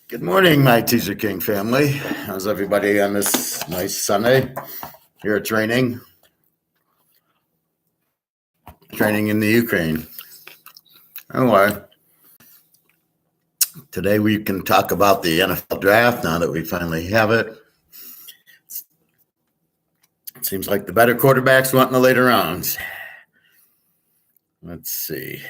Good morning, my Teaserking family. How's everybody on this nice Sunday? Here at training in the Ukraine. Anyway, today we can talk about the NFL draft now that we finally have it. It seems like the better quarterbacks went in the later rounds. Let's see.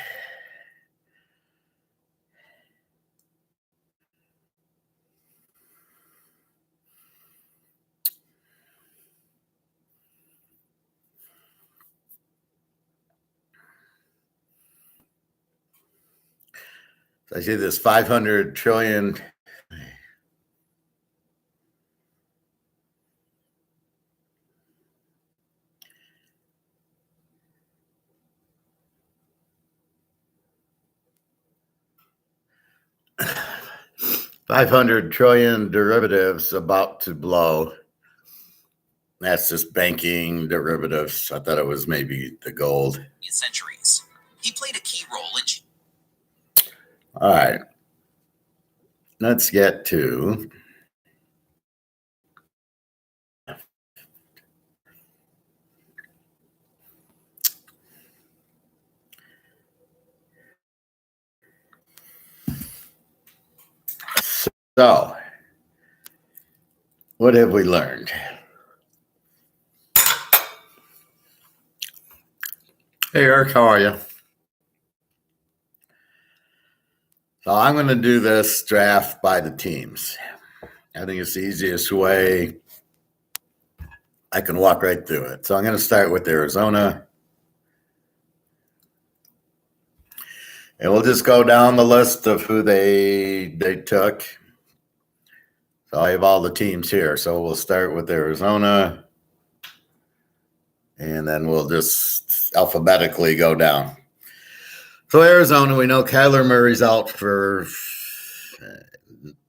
I see this 500 trillion. $500 trillion derivatives about to blow. That's just banking derivatives. I thought it was maybe the gold. Centuries. He played a key role in. All right. Let's get to so what have we learned? Hey, Eric, how are you? So I'm going to do this draft by the teams. I think it's the easiest way. I can walk right through it. So I'm going to start with Arizona. And we'll just go down the list of who they took. So I have all the teams here. So we'll start with Arizona. And then we'll just alphabetically go down. So Arizona, we know Kyler Murray's out for at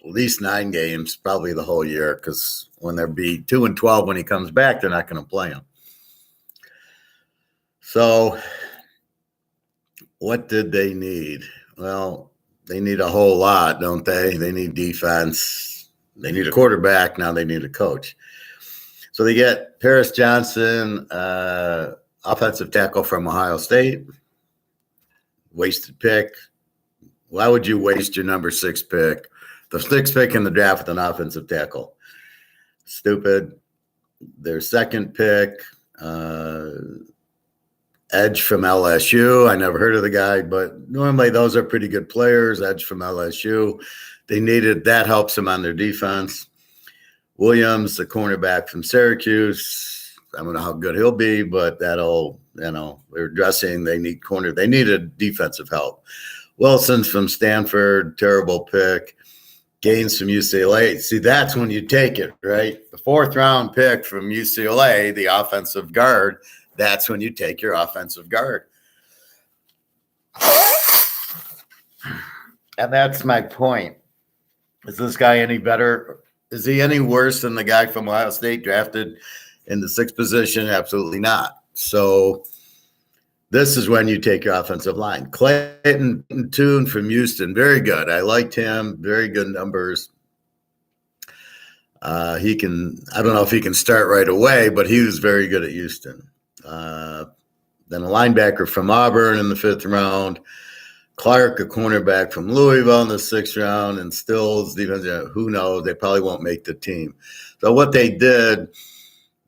least 9 games, probably the whole year, because when they'll be 2-12 when he comes back, they're not going to play him. So what did they need? Well, they need a whole lot, don't they? They need defense. They need a quarterback. Now they need a coach. So they get Paris Johnson, offensive tackle from Ohio State. Wasted pick. Why would you waste your number 6 pick? The 6th pick in the draft with an offensive tackle. Stupid. Their second pick, Edge from LSU. I never heard of the guy, but normally those are pretty good players. Edge from LSU. They needed that, helps them on their defense. Williams, the cornerback from Syracuse. I don't know how good he'll be, but that'll, they're dressing. They need corner. They needed defensive help. Wilson's from Stanford, terrible pick. Gaines from UCLA. See, that's when you take it, right? The 4th round pick from UCLA, the offensive guard. That's when you take your offensive guard. And that's my point. Is this guy any better? Is he any worse than the guy from Ohio State drafted in the 6th position? Absolutely not. So this is when you take your offensive line. Clayton Tune from Houston, very good. I liked him, very good numbers. I don't know if he can start right away, but he was very good at Houston. Then a linebacker from Auburn in the 5th round. Clark, a cornerback from Louisville in the 6th round, and Stills, who knows? They probably won't make the team. So what they did,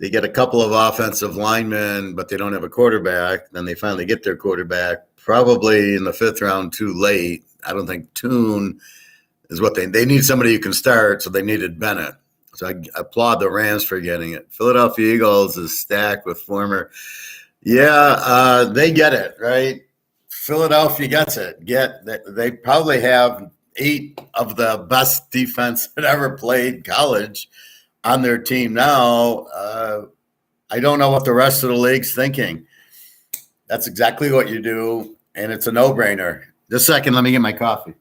they get a couple of offensive linemen, but they don't have a quarterback. Then they finally get their quarterback, probably in the 5th round too late. I don't think Tune is what they need. Somebody who can start, so they needed Bennett. So I applaud the Rams for getting it. Philadelphia Eagles is stacked with former. Yeah, they get it, right? Philadelphia gets it. They probably have 8 of the best defense that ever played college on their team now. I don't know what the rest of the league's thinking. That's exactly what you do, and it's a no-brainer. Just a second, let me get my coffee.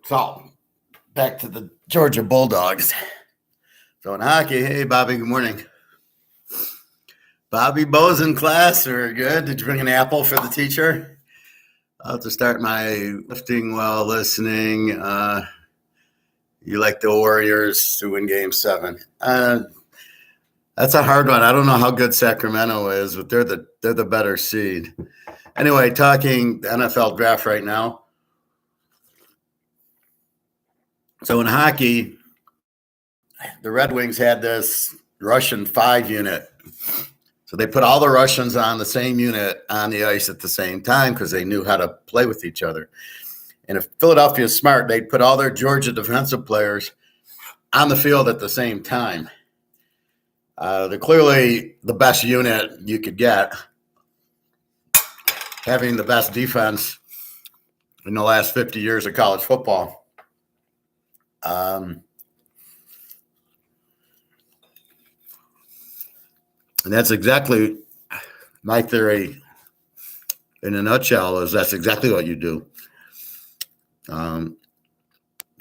So back to the Georgia Bulldogs. So in hockey, hey, Bobby, good morning. Bobby Bo's in class, or good? Did you bring an apple for the teacher? I'll have to start my lifting while listening. You like the Warriors to win Game 7. That's a hard one. I don't know how good Sacramento is, but they're the better seed. Anyway, talking the NFL draft right now. So in hockey, the Red Wings had this Russian 5 unit. So they put all the Russians on the same unit on the ice at the same time because they knew how to play with each other. And if Philadelphia is smart, they'd put all their Georgia defensive players on the field at the same time. They're clearly the best unit you could get, having the best defense in the last 50 years of college football. And that's exactly my theory in a nutshell, is that's exactly what you do.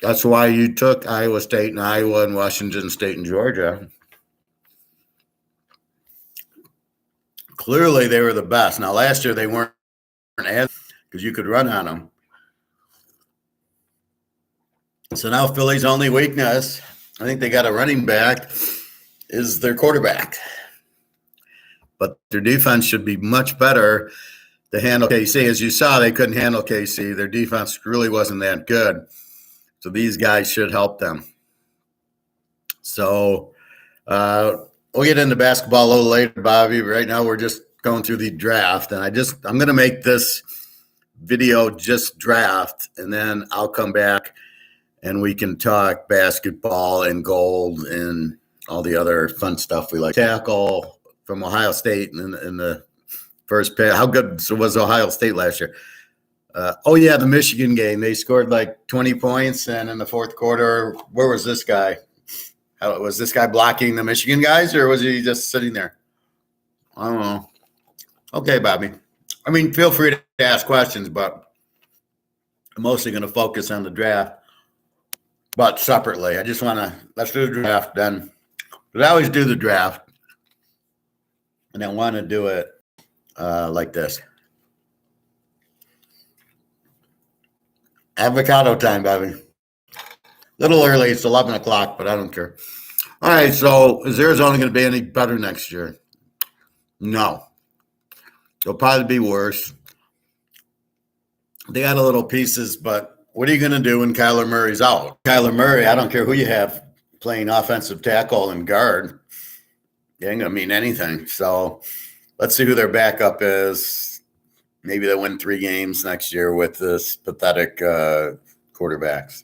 That's why you took Iowa State and Iowa and Washington State and Georgia. Clearly, they were the best. Now, last year they weren't as, because you could run on them. So now Philly's only weakness, I think they got a running back, is their quarterback. But their defense should be much better to handle KC. As you saw, they couldn't handle KC. Their defense really wasn't that good. So these guys should help them. So we'll get into basketball a little later, Bobby. Right now we're just going through the draft. And I'm going to make this video just draft, and then I'll come back and we can talk basketball and gold and all the other fun stuff we like. Tackle from Ohio State in the first pick. How good was Ohio State last year? The Michigan game. They scored like 20 points, and in the fourth quarter, where was this guy? Was this guy blocking the Michigan guys, or was he just sitting there? I don't know. Okay, Bobby. I mean, feel free to ask questions, but I'm mostly going to focus on the draft, but separately. Let's do the draft then. But I always do the draft, and I want to do it like this. Avocado time, Bobby. Little early. It's 11 o'clock, but I don't care. All right, so is Arizona going to be any better next year? No. They'll probably be worse. They got a little pieces, but what are you going to do when Kyler Murray's out? Kyler Murray, I don't care who you have playing offensive tackle and guard. It ain't going to mean anything. So let's see who their backup is. Maybe they'll win 3 games next year with this pathetic quarterbacks.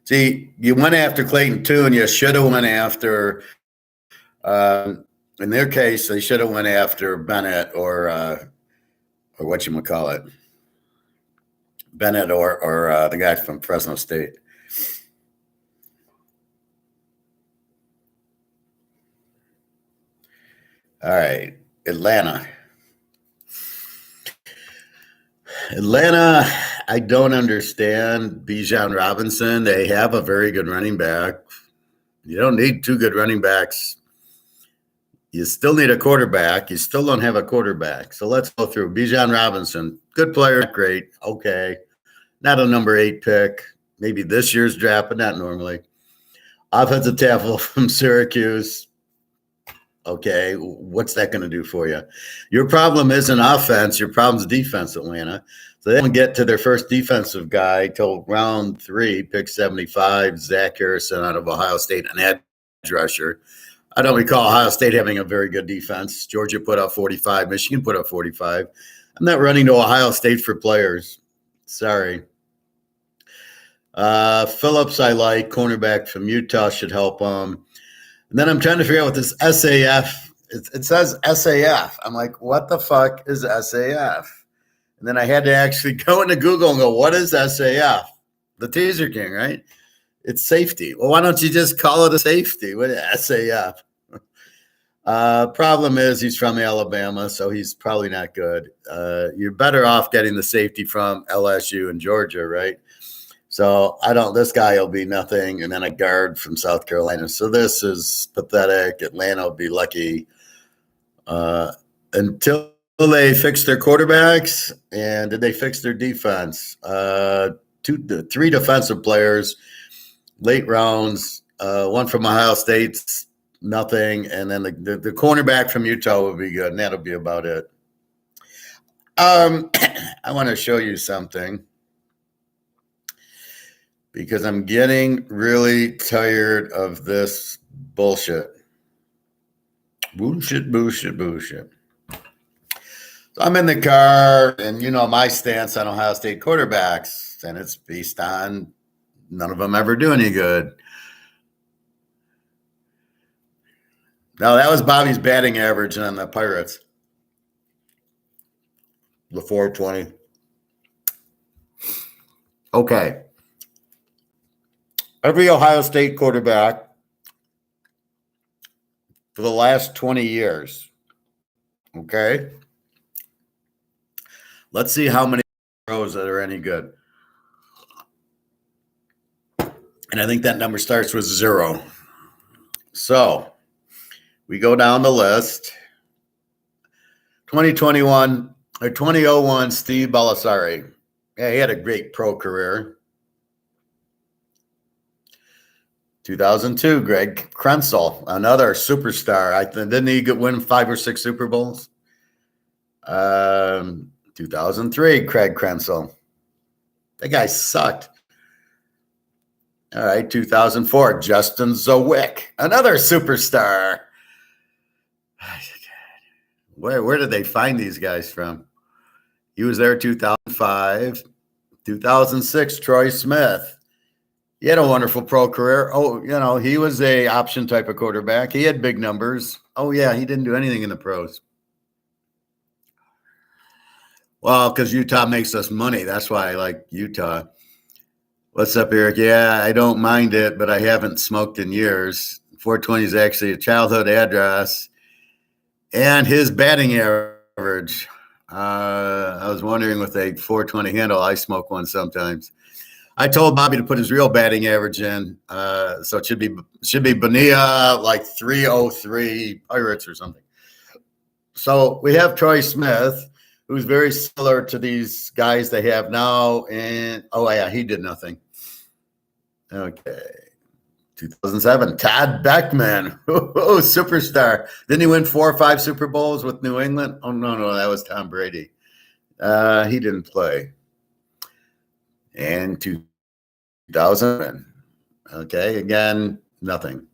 See, you went after Clayton too, and you should have went after. In their case, they should have went after Bennett or whatchamacallit. Bennett or the guy from Fresno State. All right, Atlanta, I don't understand Bijan Robinson. They have a very good running back. You don't need 2 good running backs. You still need a quarterback. You still don't have a quarterback. So let's go through. Bijan Robinson, good player, great, okay. Not a number 8 pick. Maybe this year's draft, but not normally. Offensive tackle from Syracuse. Okay, what's that going to do for you? Your problem isn't offense. Your problem's defense, Atlanta. So they don't get to their first defensive guy till round 3, pick 75, Zach Harrison out of Ohio State, an edge rusher. I don't recall Ohio State having a very good defense. Georgia put up 45. Michigan put up 45. I'm not running to Ohio State for players. Sorry. Phillips, I like. Cornerback from Utah should help them. And then I'm trying to figure out what this SAF, it says SAF. I'm like, what the fuck is SAF? And then I had to actually go into Google and go, what is SAF? The Teaserking, right? It's safety. Well, why don't you just call it a safety? What is SAF? Problem is he's from Alabama, so he's probably not good. You're better off getting the safety from LSU and Georgia, right? So this guy will be nothing. And then a guard from South Carolina. So this is pathetic. Atlanta will be lucky until they fix their quarterbacks. And did they fix their defense? 3 defensive players, late rounds, one from Ohio State, nothing. And then the cornerback from Utah will be good. And that'll be about it. I want to show you something, because I'm getting really tired of this bullshit. Bullshit. So I'm in the car, and my stance on Ohio State quarterbacks, and it's based on none of them ever do any good. Now, that was Bobby's batting average on the Pirates. The 420. Okay. Every Ohio State quarterback for the last 20 years. Okay. Let's see how many throws that are any good. And I think that number starts with 0. So we go down the list. 2001, Steve Balisari. Yeah, he had a great pro career. 2002, Greg Krenzel, another superstar. Didn't he win 5 or 6 Super Bowls? 2003, Craig Krenzel. That guy sucked. All right, 2004, Justin Zawick, another superstar. Where did they find these guys from? He was there 2005. 2006, Troy Smith. He had a wonderful pro career. Oh, he was a option type of quarterback. He had big numbers. Oh, yeah, he didn't do anything in the pros. Well, because Utah makes us money. That's why I like Utah. What's up, Eric? Yeah, I don't mind it, but I haven't smoked in years. 420 is actually a childhood address. And his batting average. I was wondering with a 420 handle, I smoke one sometimes. I told Bobby to put his real batting average in. So it should be Bonilla, like 303 Pirates or something. So we have Troy Smith, who's very similar to these guys they have now. And, he did nothing. Okay. 2007, Todd Beckman. Superstar. Didn't he win 4 or 5 Super Bowls with New England? Oh, no, that was Tom Brady. He didn't play. And 2000. Okay, again, nothing.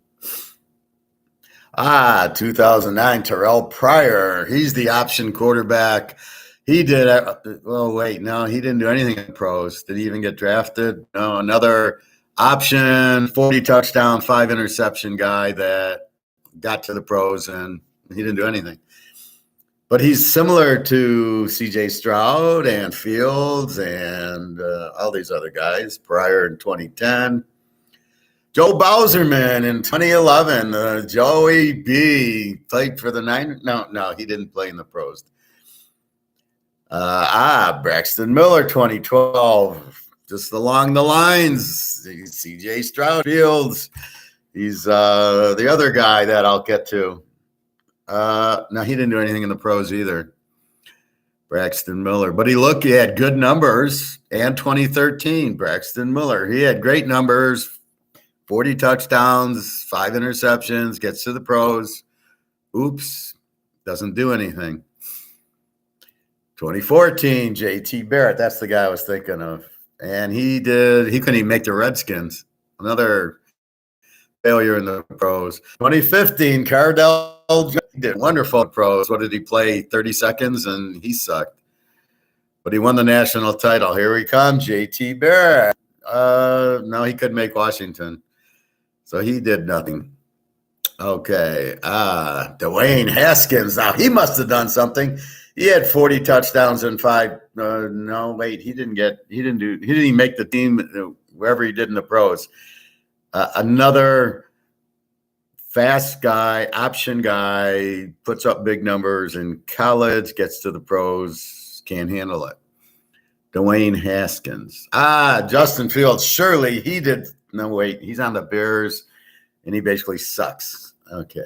2009, Terrell Pryor. He's the option quarterback. He did. He didn't do anything in the pros. Did he even get drafted? No, another option, 40 touchdown, 5 interception guy that got to the pros, and he didn't do anything. But he's similar to C.J. Stroud and Fields and all these other guys. Pryor in 2010. Joe Bauserman in 2011. Joey B. played for the Niners. No, he didn't play in the pros. Braxton Miller, 2012. Just along the lines. C.J. Stroud, Fields. He's the other guy that I'll get to. No, he didn't do anything in the pros either. Braxton Miller. But he had good numbers. And 2013, Braxton Miller. He had great numbers. 40 touchdowns, 5 interceptions, gets to the pros. Oops, doesn't do anything. 2014, JT Barrett. That's the guy I was thinking of. And he couldn't even make the Redskins. Another failure in the pros. 2015, Cardell did wonderful pros. What did he play? 30 seconds, and he sucked. But he won the national title. Here he comes, JT Barrett. No, he couldn't make Washington. So he did nothing. Okay. Dwayne Haskins. Now, he must have done something. He had 40 touchdowns and 5. He didn't even make the team wherever he did in the pros. Another fast guy, option guy, puts up big numbers in college, gets to the pros, can't handle it. Dwayne Haskins. Justin Fields. Surely he did. No, wait. He's on the Bears, and he basically sucks. Okay.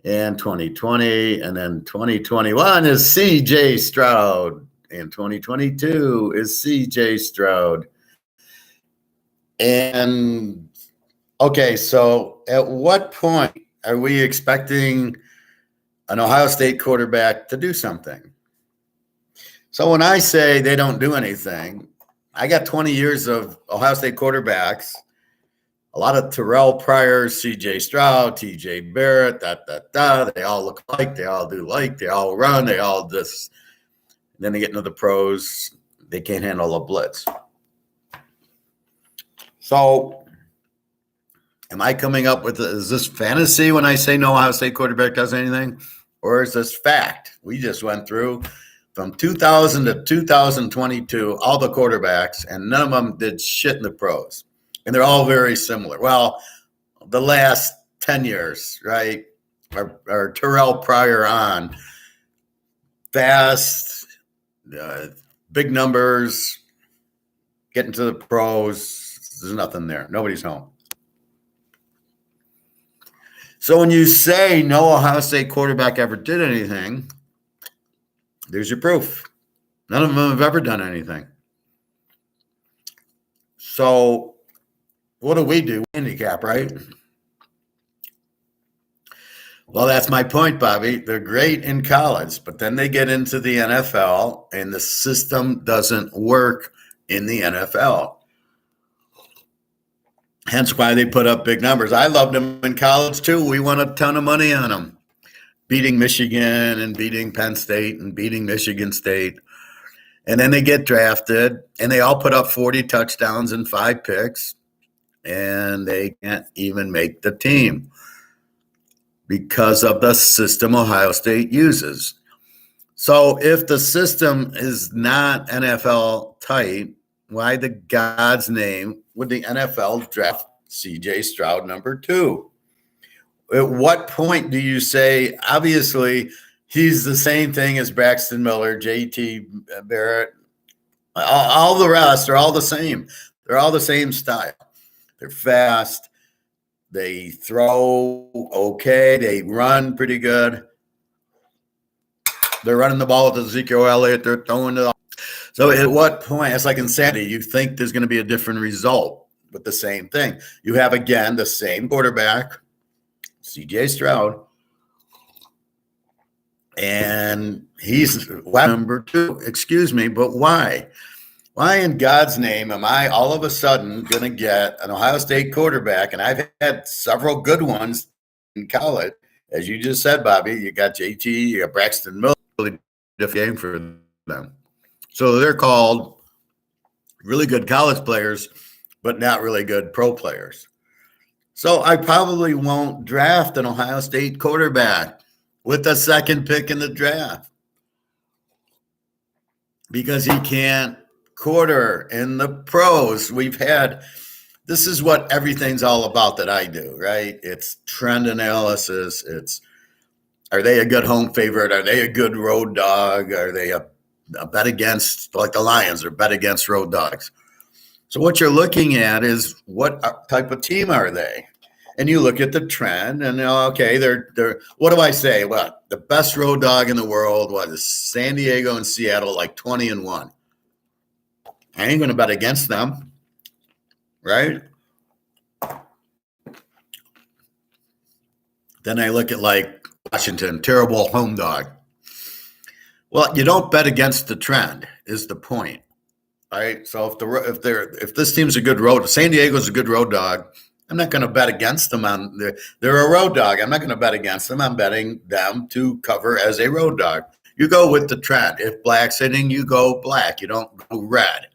And 2020, and then 2021 is CJ Stroud, and 2022 is CJ Stroud. And okay, so at what point are we expecting an Ohio State quarterback to do something? So when I say they don't do anything, I got 20 years of Ohio State quarterbacks. A lot of Terrell Pryor, C.J. Stroud, T.J. Barrett, They all look like, they all do like, they all run, they all this. And then they get into the pros. They can't handle a blitz. So am I coming up with, is this fantasy when I say no Ohio State quarterback does anything? Or is this fact? We just went through from 2000 to 2022, all the quarterbacks, and none of them did shit in the pros. And they're all very similar. Well, the last 10 years, right, are Terrell Pryor on. Fast, big numbers, getting to the pros. There's nothing there. Nobody's home. So when you say no Ohio State quarterback ever did anything, there's your proof. None of them have ever done anything. So what do? Handicap, right? Well, that's my point, Bobby. They're great in college, but then they get into the NFL, and the system doesn't work in the NFL. Hence why they put up big numbers. I loved them in college, too. We won a ton of money on them, beating Michigan and beating Penn State and beating Michigan State. And then they get drafted, and they all put up 40 touchdowns and 5 picks. And they can't even make the team because of the system Ohio State uses. So if the system is not NFL tight, why the God's name would the NFL draft CJ Stroud number 2? At what point do you say, obviously, he's the same thing as Braxton Miller, JT Barrett, all the rest are all the same. They're all the same style. They're fast. They throw okay. They run pretty good. They're running the ball with Ezekiel Elliott. They're throwing it. So at what point, it's like insanity, you think there's going to be a different result with the same thing. You have, again, the same quarterback, CJ Stroud, and he's number 2. Excuse me, but why? Why in God's name am I all of a sudden going to get an Ohio State quarterback? And I've had several good ones in college. As you just said, Bobby, you got JT, you got Braxton Miller, really different game for them. So they're called really good college players, but not really good pro players. So I probably won't draft an Ohio State quarterback with the second pick in the draft because he can't quarter in the pros. This is what everything's all about that I do, right? It's trend analysis. It's, are they a good home favorite? Are they a good road dog? Are they a bet against, like the Lions, or bet against road dogs? So what you're looking at is what type of team are they? And you look at the trend and, okay, they're what do I say? What, the best road dog in the world, what is San Diego and Seattle, like 20-1? I ain't going to bet against them, right? Then I look at like Washington, terrible home dog. Well, you don't bet against the trend is the point, right? So if this team's a good road, San Diego's a good road dog, I'm not going to bet against them on they're a road dog. I'm not going to bet against them. I'm betting them to cover as a road dog. You go with the trend. If black's hitting, you go black. You don't go red.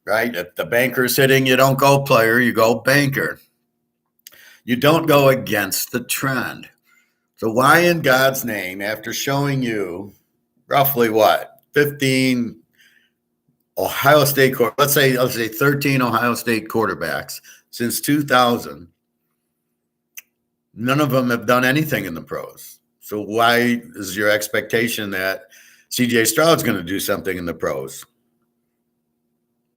Right? If the banker's hitting, you don't go player, you go banker. You don't go against the trend. So why in God's name, after showing you roughly 15 Ohio State, let's say 13 Ohio State quarterbacks since 2000, none of them have done anything in the pros. So why is your expectation that CJ Stroud's going to do something in the pros?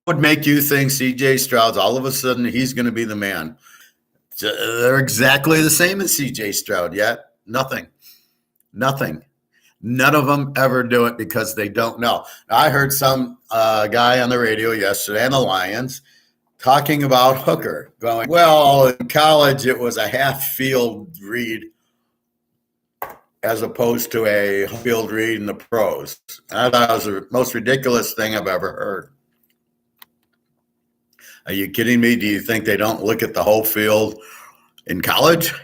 would make you think CJ Stroud's all of a sudden he's going to be the man? They're exactly the same as CJ Stroud, yet nothing. None of them ever do it because they don't know. I heard some guy on the radio yesterday on the Lions talking about Hooker, going, well, in college it was a half field read as opposed to a field read in the pros. I thought it was the most ridiculous thing I've ever heard. Are you kidding me? Do you think they don't look at the whole field in college?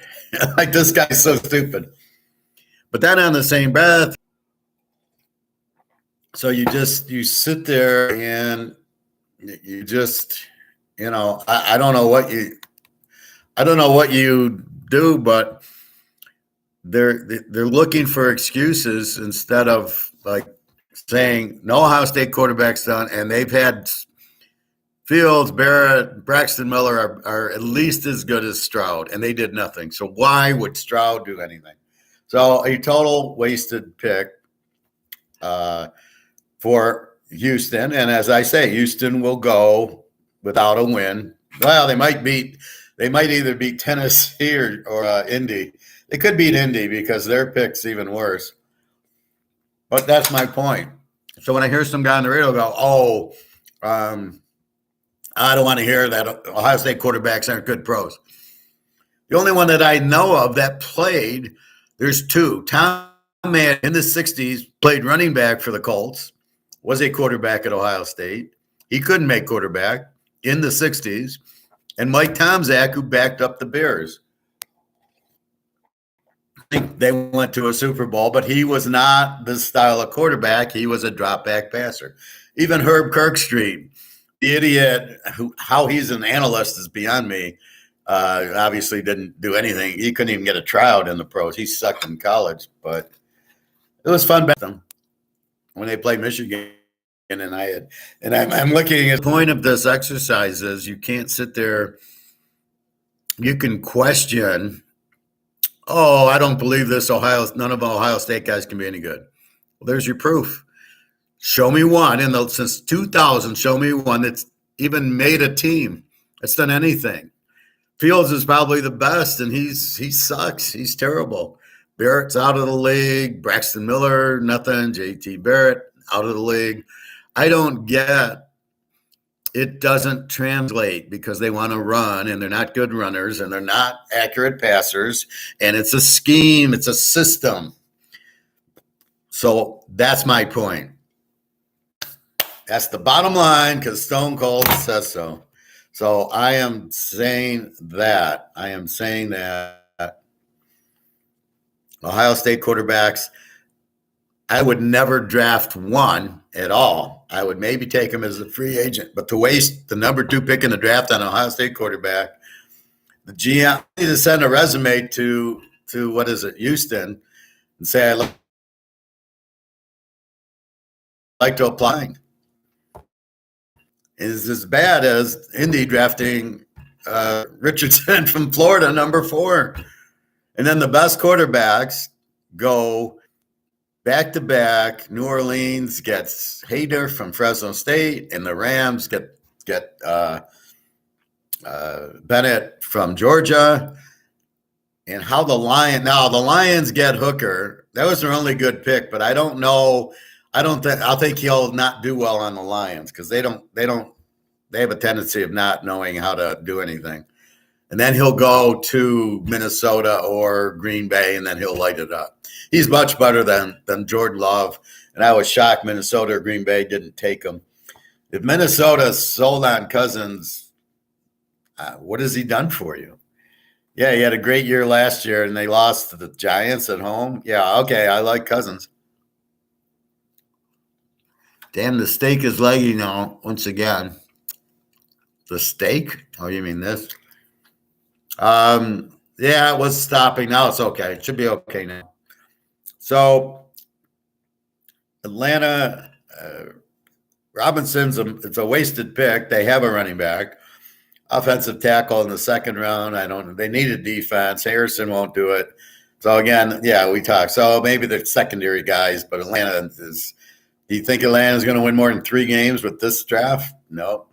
Like, this guy's so stupid. But then on the same breath, so you sit there and you just, I don't know what you do, but they're looking for excuses instead of like saying no. Ohio State quarterback's done, and they've had Fields, Barrett, Braxton Miller are at least as good as Stroud, and they did nothing. So why would Stroud do anything? So a total wasted pick for Houston. And as I say, Houston will go without a win. Well, they might either beat Tennessee or Indy. They could beat Indy because their pick's even worse. But that's my point. So when I hear some guy on the radio go, I don't want to hear that Ohio State quarterbacks aren't good pros. The only one that I know of that played, there's two. Tom Mann in the 60s played running back for the Colts, was a quarterback at Ohio State. He couldn't make quarterback in the 60s. And Mike Tomczak, who backed up the Bears. I think they went to a Super Bowl, but he was not this style of quarterback. He was a drop-back passer. Even Herb Kirkstreet, the idiot, how he's an analyst is beyond me. Obviously didn't do anything. He couldn't even get a tryout in the pros. He sucked in college, but it was fun back then when they played Michigan. And I'm looking at the point of this exercise is you can't sit there. You can question, I don't believe this. None of Ohio State guys can be any good. Well, there's your proof. Show me one since 2000. Show me one that's even made a team that's done anything. Fields is probably the best, and he sucks. He's terrible. Barrett's out of the league. Braxton Miller, nothing. JT Barrett out of the league. I don't get it. Doesn't translate because they want to run, and they're not good runners, and they're not accurate passers, and it's a scheme. It's a system. So that's my point. That's the bottom line because Stone Cold says so. So I am saying that. Ohio State quarterbacks, I would never draft one at all. I would maybe take him as a free agent. But to waste the number 2 pick in the draft on an Ohio State quarterback, the GM needs to send a resume to Houston, and say, I'd like to apply. Is as bad as Indy drafting Richardson from Florida, number 4. And then the best quarterbacks go back-to-back. New Orleans gets Hayter from Fresno State, and the Rams get Bennett from Georgia. And how the Lions get Hooker. That was their only good pick, but I don't know. I think he'll not do well on the Lions because they have a tendency of not knowing how to do anything. And then he'll go to Minnesota or Green Bay, and then he'll light it up. He's much better than Jordan Love, and I was shocked Minnesota or Green Bay didn't take him. If Minnesota sold on Cousins, what has he done for you? Yeah, he had a great year last year, and they lost to the Giants at home. Yeah, okay, I like Cousins. Damn, the steak is leggy now, once again. The steak? Oh, you mean this? Yeah, it was stopping. Now it's okay. It should be okay now. So, Atlanta, Robinson's it's a wasted pick. They have a running back. Offensive tackle in the second round. They need a defense. Harrison won't do it. So, again, yeah, we talked. So, maybe they're secondary guys, but Atlanta is Do you think Atlanta's going to win more than 3 games with this draft? No.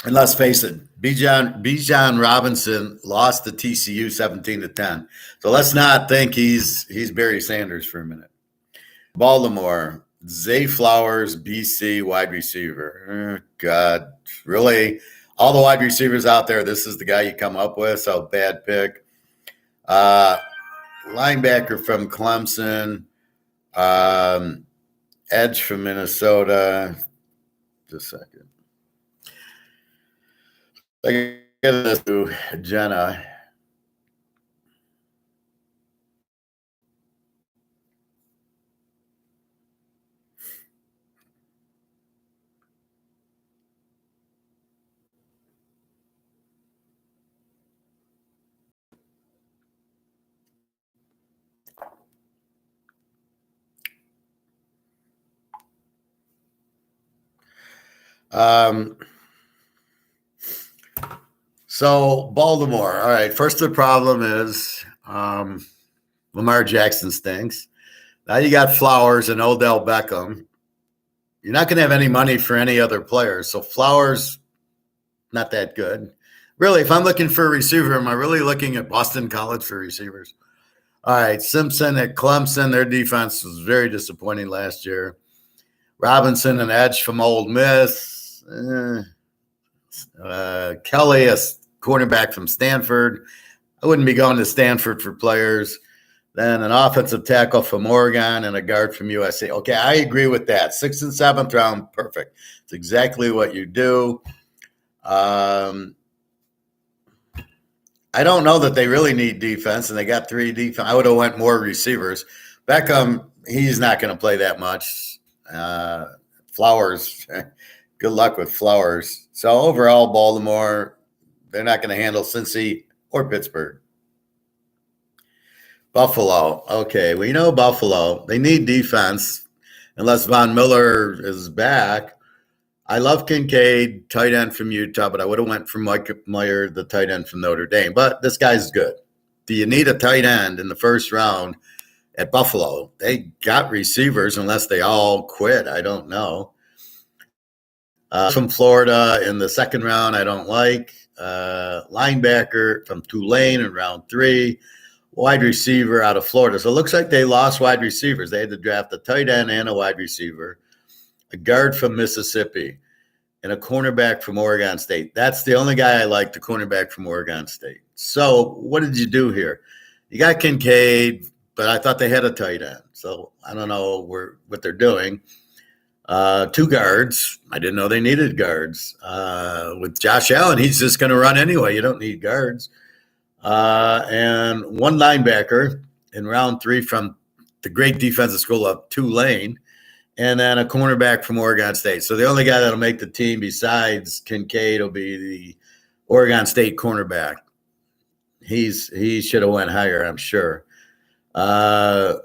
And let's face it, Bijan Robinson lost to TCU 17-10. So let's not think he's Barry Sanders for a minute. Baltimore, Zay Flowers, BC wide receiver. Oh, God, really? All the wide receivers out there, this is the guy you come up with. So bad pick. Linebacker from Clemson, edge from Minnesota. Just a second. I get this to Jenna. So Baltimore. All right. First, the problem is Lamar Jackson stinks. Now you got Flowers and Odell Beckham. You're not going to have any money for any other players. So Flowers, not that good. Really, if I'm looking for a receiver, am I really looking at Boston College for receivers? All right. Simpson at Clemson. Their defense was very disappointing last year. Robinson, an edge from Ole Miss. Kelly, a quarterback from Stanford. I wouldn't be going to Stanford for players. Then an offensive tackle from Oregon and a guard from USC. Okay, I agree with that. 6th and 7th round, perfect. It's exactly what you do. I don't know that they really need defense, and they got 3 defense. I would have went more receivers. Beckham, he's not going to play that much. Flowers, good luck with Flowers. So overall, Baltimore, they're not going to handle Cincy or Pittsburgh. Buffalo. Okay, we know Buffalo. They need defense unless Von Miller is back. I love Kincaid, tight end from Utah, but I would have went for Mike Meyer, the tight end from Notre Dame. But this guy's good. Do you need a tight end in the first round at Buffalo? They got receivers unless they all quit. I don't know. From Florida in the 2nd round, I don't like. Linebacker from Tulane in round 3. Wide receiver out of Florida. So it looks like they lost wide receivers. They had to draft a tight end and a wide receiver, a guard from Mississippi, and a cornerback from Oregon State. That's the only guy I like, the cornerback from Oregon State. So what did you do here? You got Kincaid, but I thought they had a tight end. So I don't know what they're doing. 2 guards. I didn't know they needed guards. With Josh Allen, he's just going to run anyway. You don't need guards. And 1 linebacker in round 3 from the great defensive school of Tulane, and then a cornerback from Oregon State. So the only guy that'll make the team besides Kincaid will be the Oregon State cornerback. He should have went higher, I'm sure. The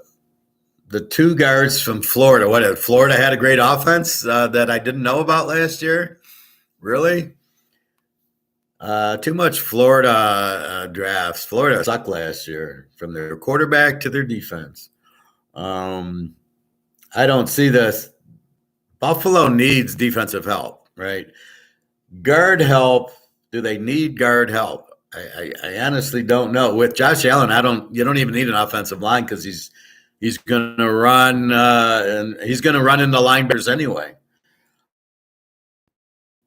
2 guards from Florida. What? Florida had a great offense that I didn't know about last year? Really? Too much Florida drafts. Florida sucked last year from their quarterback to their defense. I don't see this. Buffalo needs defensive help, right? Guard help. Do they need guard help? I honestly don't know. With Josh Allen, you don't even need an offensive line because he's going to run and he's going to run into linebackers anyway.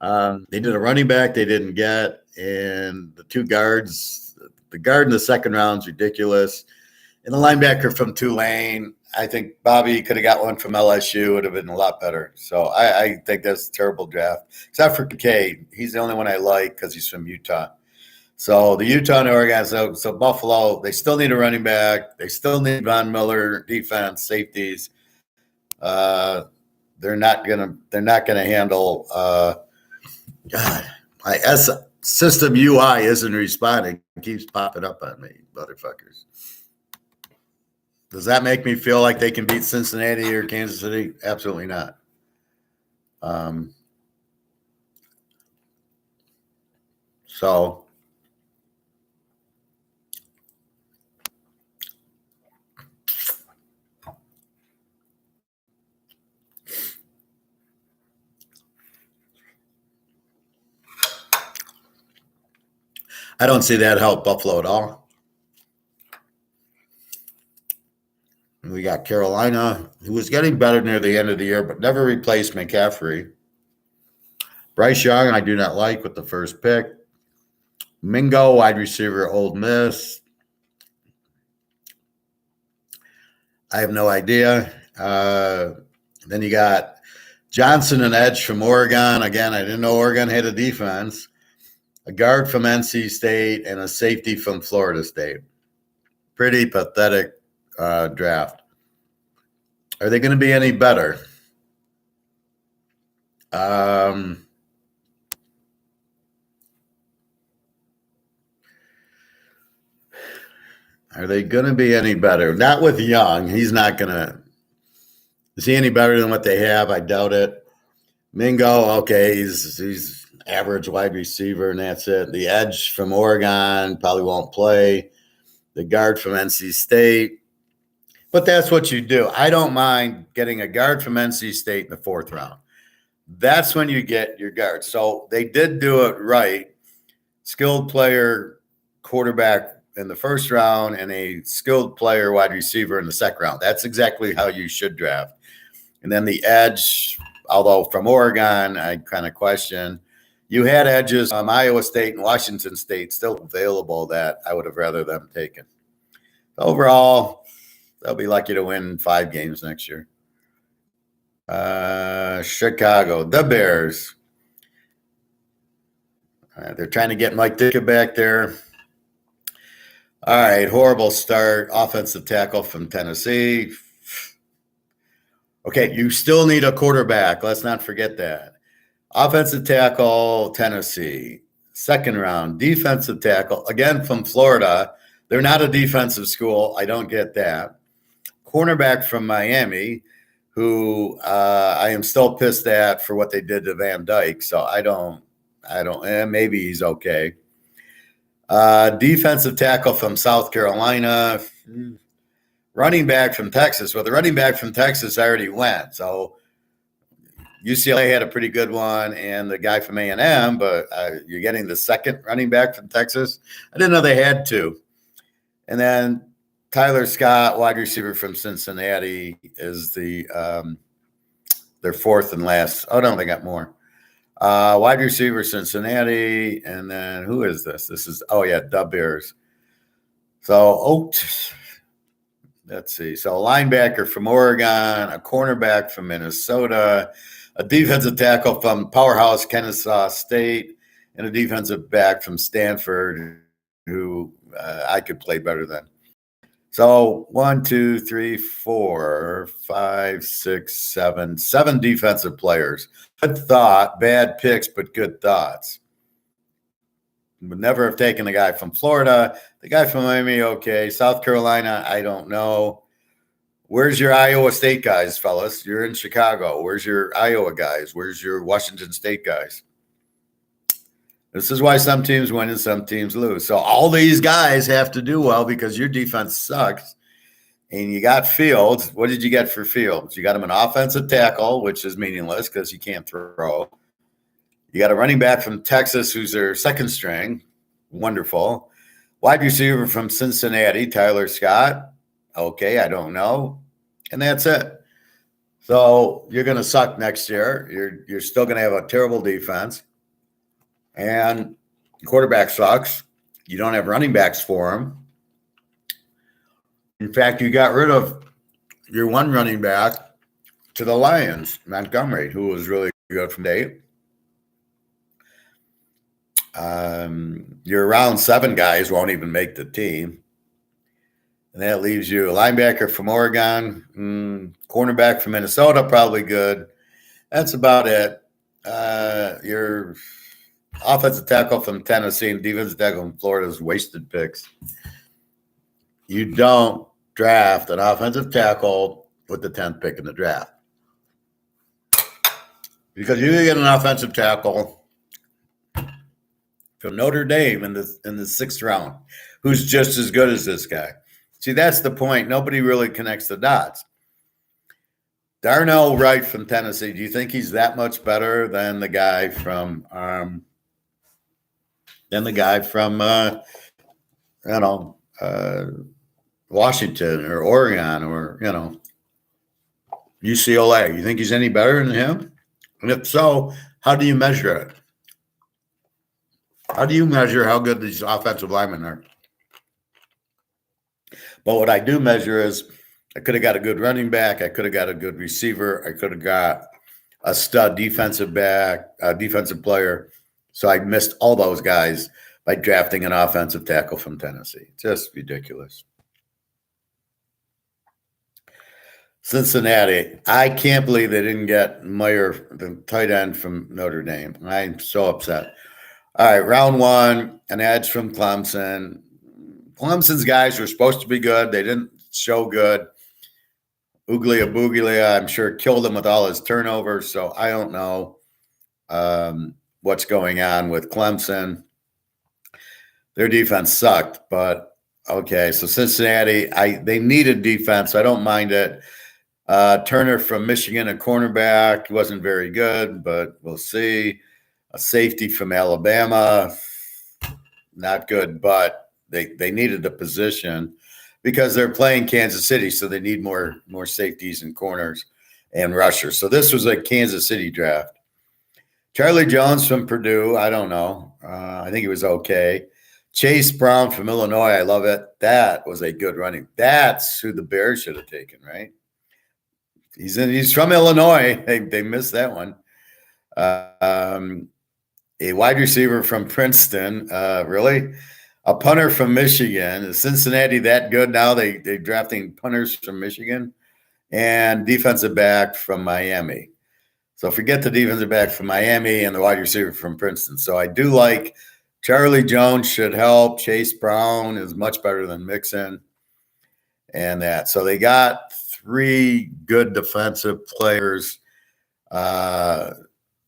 They did a running back they didn't get, and the 2 guards. The guard in the 2nd round is ridiculous. And the linebacker from Tulane, I think Bobby could have got one from LSU. Would have been a lot better. So I think that's a terrible draft. Except for Kincaid. He's the only one I like because he's from Utah. So the Utah and Oregon, so Buffalo, they still need a running back. They still need Von Miller, defense, safeties. They're not gonna handle God, my system UI isn't responding. It keeps popping up on me, motherfuckers. Does that make me feel like they can beat Cincinnati or Kansas City? Absolutely not. So I don't see that help Buffalo at all. And we got Carolina, who was getting better near the end of the year, but never replaced McCaffrey. Bryce Young, I do not like with the first pick. Mingo, wide receiver, Ole Miss. I have no idea. Then you got Johnson, an edge from Oregon. Again, I didn't know Oregon had a defense. A guard from NC State and a safety from Florida State. Pretty pathetic draft. Are they going to be any better? Are they going to be any better? Not with Young. He's not going to. Is he any better than what they have? I doubt it. Mingo, okay, he's average wide receiver, and that's it. The edge from Oregon probably won't play. The guard from NC State. But that's what you do. I don't mind getting a guard from NC State in the 4th round. That's when you get your guard. So they did do it right. Skilled player, quarterback in the 1st round, and a skilled player, wide receiver in the 2nd round. That's exactly how you should draft. And then the edge, although from Oregon, I kind of question. You had edges from Iowa State and Washington State still available that I would have rather them taken. Overall, they'll be lucky to win 5 games next year. Chicago, the Bears. They're trying to get Mike Ditka back there. All right, horrible start. Offensive tackle from Tennessee. Okay, you still need a quarterback. Let's not forget that. Offensive tackle, Tennessee. 2nd round. Defensive tackle, again from Florida. They're not a defensive school. I don't get that. Cornerback from Miami, who I am still pissed at for what they did to Van Dyke. So I don't, maybe he's okay. Defensive tackle from South Carolina. Running back from Texas. Well, the running back from Texas already went. So UCLA had a pretty good one, and the guy from A&M, but you're getting the 2nd running back from Texas. I didn't know they had 2. And then Tyler Scott, wide receiver from Cincinnati, is the their 4th and last. Oh, no, they got more. Wide receiver, Cincinnati. And then who is this? This is, the Bears. So, let's see. So, a linebacker from Oregon, a cornerback from Minnesota, a defensive tackle from powerhouse Kennesaw State, and a defensive back from Stanford who I could play better than. So 1, 2, 3, 4, 5, 6, 7 defensive players. Good thought, bad picks, but good thoughts. Would never have taken the guy from Florida. The guy from Miami, okay. South Carolina, I don't know. Where's your Iowa State guys, fellas? You're in Chicago. Where's your Iowa guys? Where's your Washington State guys? This is why some teams win and some teams lose. So all these guys have to do well because your defense sucks. And you got Fields. What did you get for Fields? You got him an offensive tackle, which is meaningless because you can't throw. You got a running back from Texas who's their 2nd string. Wonderful. Wide receiver from Cincinnati, Tyler Scott. Okay, I don't know. And that's it. So you're going to suck next year. You're still going to have a terrible defense. And the quarterback sucks. You don't have running backs for him. In fact, you got rid of your one running back to the Lions, Montgomery, who was really good from day. Your round 7 guys won't even make the team. And that leaves you a linebacker from Oregon, cornerback from Minnesota, probably good. That's about it. Your offensive tackle from Tennessee and defensive tackle from Florida is wasted picks. You don't draft an offensive tackle with the 10th pick in the draft. Because you get an offensive tackle from Notre Dame in the 6th round, who's just as good as this guy. See, that's the point. Nobody really connects the dots. Darnell Wright from Tennessee, do you think he's that much better than the guy from than the guy from, Washington or Oregon or, UCLA. You think he's any better than him? And if so, how do you measure it? How do you measure how good these offensive linemen are? But what I do measure is I could have got a good running back. I could have got a good receiver. I could have got a stud defensive back, a defensive player. So I missed all those guys by drafting an offensive tackle from Tennessee. Just ridiculous. Cincinnati. I can't believe they didn't get Meyer, the tight end from Notre Dame. I'm so upset. All right, round one, an edge from Clemson. Clemson's guys were supposed to be good. They didn't show good. Buglia, I'm sure, killed him with all his turnovers. So I don't know what's going on with Clemson. Their defense sucked, but okay. So Cincinnati, they needed defense. I don't mind it. Turner from Michigan, a cornerback, wasn't very good, but we'll see. A safety from Alabama, not good, but they needed the position because they're playing Kansas City, so they need more safeties and corners and rushers. So this was a Kansas City draft. Charlie Jones from Purdue, I don't know. I think he was okay. Chase Brown from Illinois, I love it. That was a good running. That's who the Bears should have taken, right? He's from Illinois. They missed that one. A wide receiver from Princeton, really? A punter from Michigan. Is Cincinnati that good now? They're drafting punters from Michigan. And defensive back from Miami. So forget the defensive back from Miami and the wide receiver from Princeton. So I do like Charlie Jones should help. Chase Brown is much better than Mixon. And that. So they got 3 good defensive players,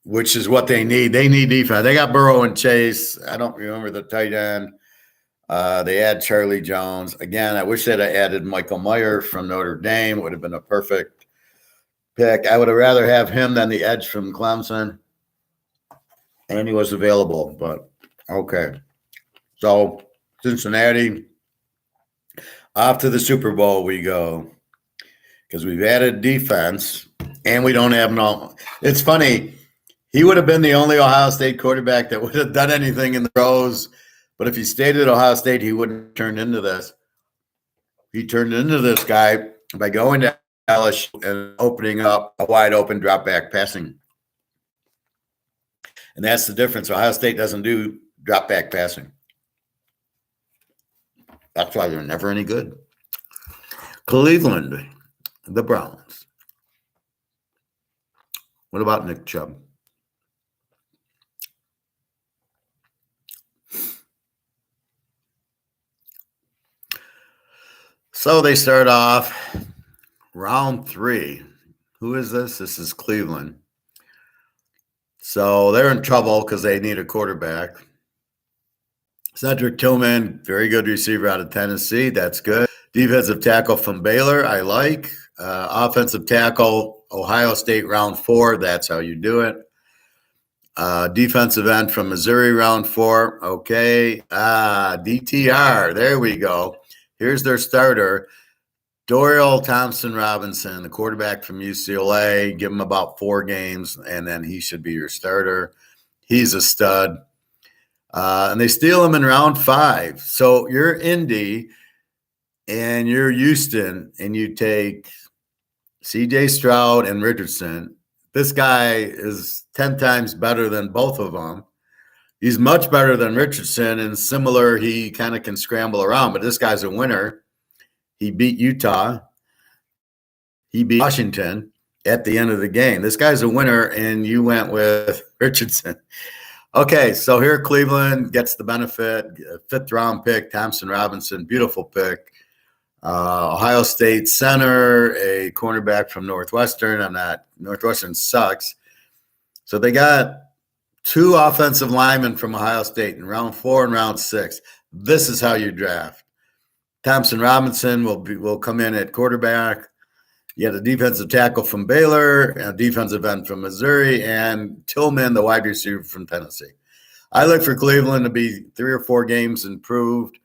which is what they need. They need defense. They got Burrow and Chase. I don't remember the tight end. They had Charlie Jones. Again, I wish they'd have added Michael Meyer from Notre Dame. It would have been a perfect pick. I would have rather have him than the edge from Clemson. And he was available, but okay. So Cincinnati, off to the Super Bowl we go because we've added defense and we don't have no. It's funny. He would have been the only Ohio State quarterback that would have done anything in the pros. But if he stayed at Ohio State, he wouldn't have turned into this. He turned into this guy by going to LSU and opening up a wide open drop back passing. And that's the difference. Ohio State doesn't do drop back passing. That's why they're never any good. Cleveland, the Browns. What about Nick Chubb? So they start off round 3. Who is this? This is Cleveland. So they're in trouble because they need a quarterback. Cedric Tillman, very good receiver out of Tennessee. That's good. Defensive tackle from Baylor, I like. Offensive tackle, Ohio State, round 4. That's how you do it. Defensive end from Missouri, round 4. Okay. DTR, there we go. Here's their starter, Dorial Thompson-Robinson, the quarterback from UCLA. Give him about 4 games, and then he should be your starter. He's a stud. And they steal him in round 5. So you're Indy and you're Houston, and you take C.J. Stroud and Richardson. This guy is 10 times better than both of them. He's much better than Richardson, and similar, he kind of can scramble around, but this guy's a winner. He beat Utah. He beat Washington at the end of the game. This guy's a winner, and you went with Richardson. Okay, so here Cleveland gets the benefit. 5th-round pick, Thompson-Robinson, beautiful pick. Ohio State center, a cornerback from Northwestern. Northwestern sucks. So they got 2 offensive linemen from Ohio State in round 4 and round 6. This is how you draft. Thompson-Robinson will come in at quarterback. You had a defensive tackle from Baylor, a defensive end from Missouri, and Tillman, the wide receiver from Tennessee. I look for Cleveland to be 3 or 4 games improved,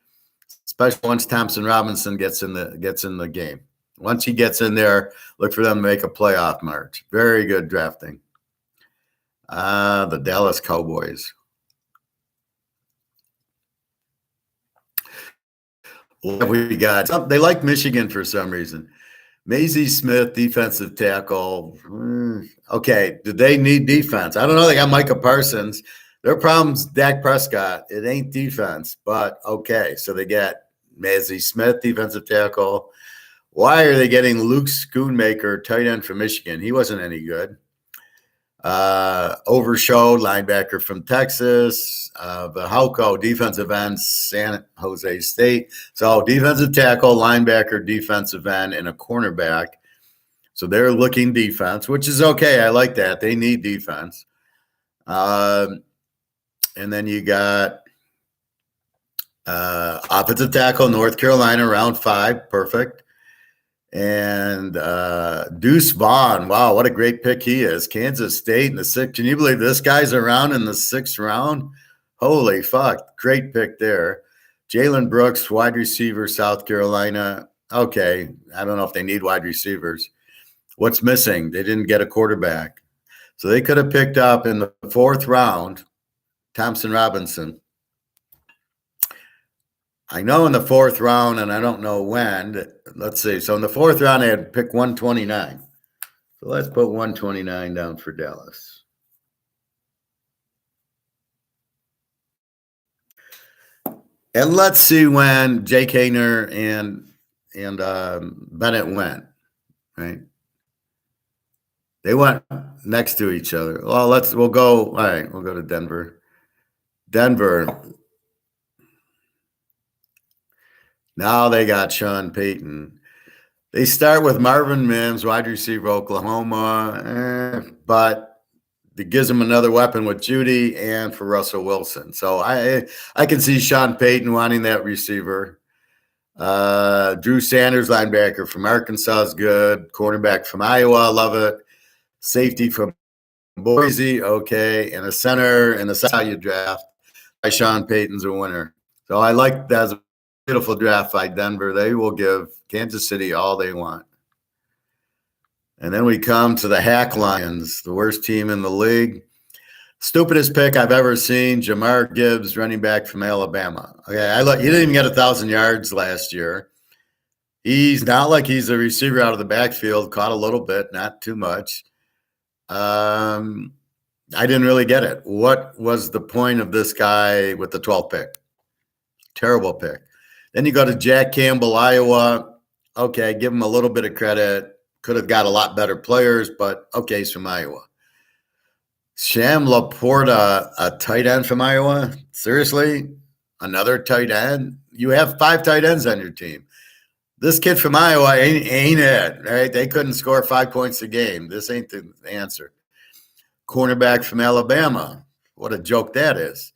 especially once Thompson Robinson gets in the game. Once he gets in there, look for them to make a playoff march. Very good drafting. The Dallas Cowboys. What have we got? They like Michigan for some reason. Maisie Smith, defensive tackle. Okay, do they need defense? I don't know. They got Micah Parsons. Their problem's Dak Prescott. It ain't defense, but okay. So they get Maisie Smith, defensive tackle. Why are they getting Luke Schoonmaker, tight end from Michigan? He wasn't any good. Overshowed, linebacker from Texas. Vahauko, defensive end, San Jose State. So defensive tackle, linebacker, defensive end, and a cornerback. So they're looking defense, which is okay. I like that. They need defense. And then you got offensive tackle, North Carolina, round 5. Perfect. And Deuce Vaughn, wow, what a great pick he is. Kansas State in the 6th. Can you believe this guy's around in the 6th round? Holy fuck, great pick there. Jalen Brooks, wide receiver, South Carolina. Okay, I don't know if they need wide receivers. What's missing? They didn't get a quarterback. So they could have picked up in the 4th round Thompson Robinson. I know in the 4th round, and I don't know when. Let's see. So in the 4th round, they had pick 129. So let's put 129 down for Dallas. And let's see when Jake Haener and Bennett went. Right? They went next to each other. Well, we'll go. All right, we'll go to Denver. Denver. Now they got Sean Payton. They start with Marvin Mims, wide receiver, Oklahoma, but it gives them another weapon with Judy and for Russell Wilson. So I can see Sean Payton wanting that receiver. Drew Sanders, linebacker from Arkansas, is good. Cornerback from Iowa, love it. Safety from Boise, okay. And a center, and that's how you draft. Sean Payton's a winner. So I like that as a beautiful draft by Denver. They will give Kansas City all they want. And then we come to the Hack Lions, the worst team in the league. Stupidest pick I've ever seen, Jamar Gibbs, running back from Alabama. Okay, he didn't even get 1,000 yards last year. He's not like he's a receiver out of the backfield, caught a little bit, not too much. I didn't really get it. What was the point of this guy with the 12th pick? Terrible pick. Then you go to Jack Campbell, Iowa. Okay, give him a little bit of credit. Could have got a lot better players, but okay, he's from Iowa. Sham Laporta, a tight end from Iowa? Seriously? Another tight end? You have 5 tight ends on your team. This kid from Iowa ain't it, right? They couldn't score 5 points a game. This ain't the answer. Cornerback from Alabama. What a joke that is.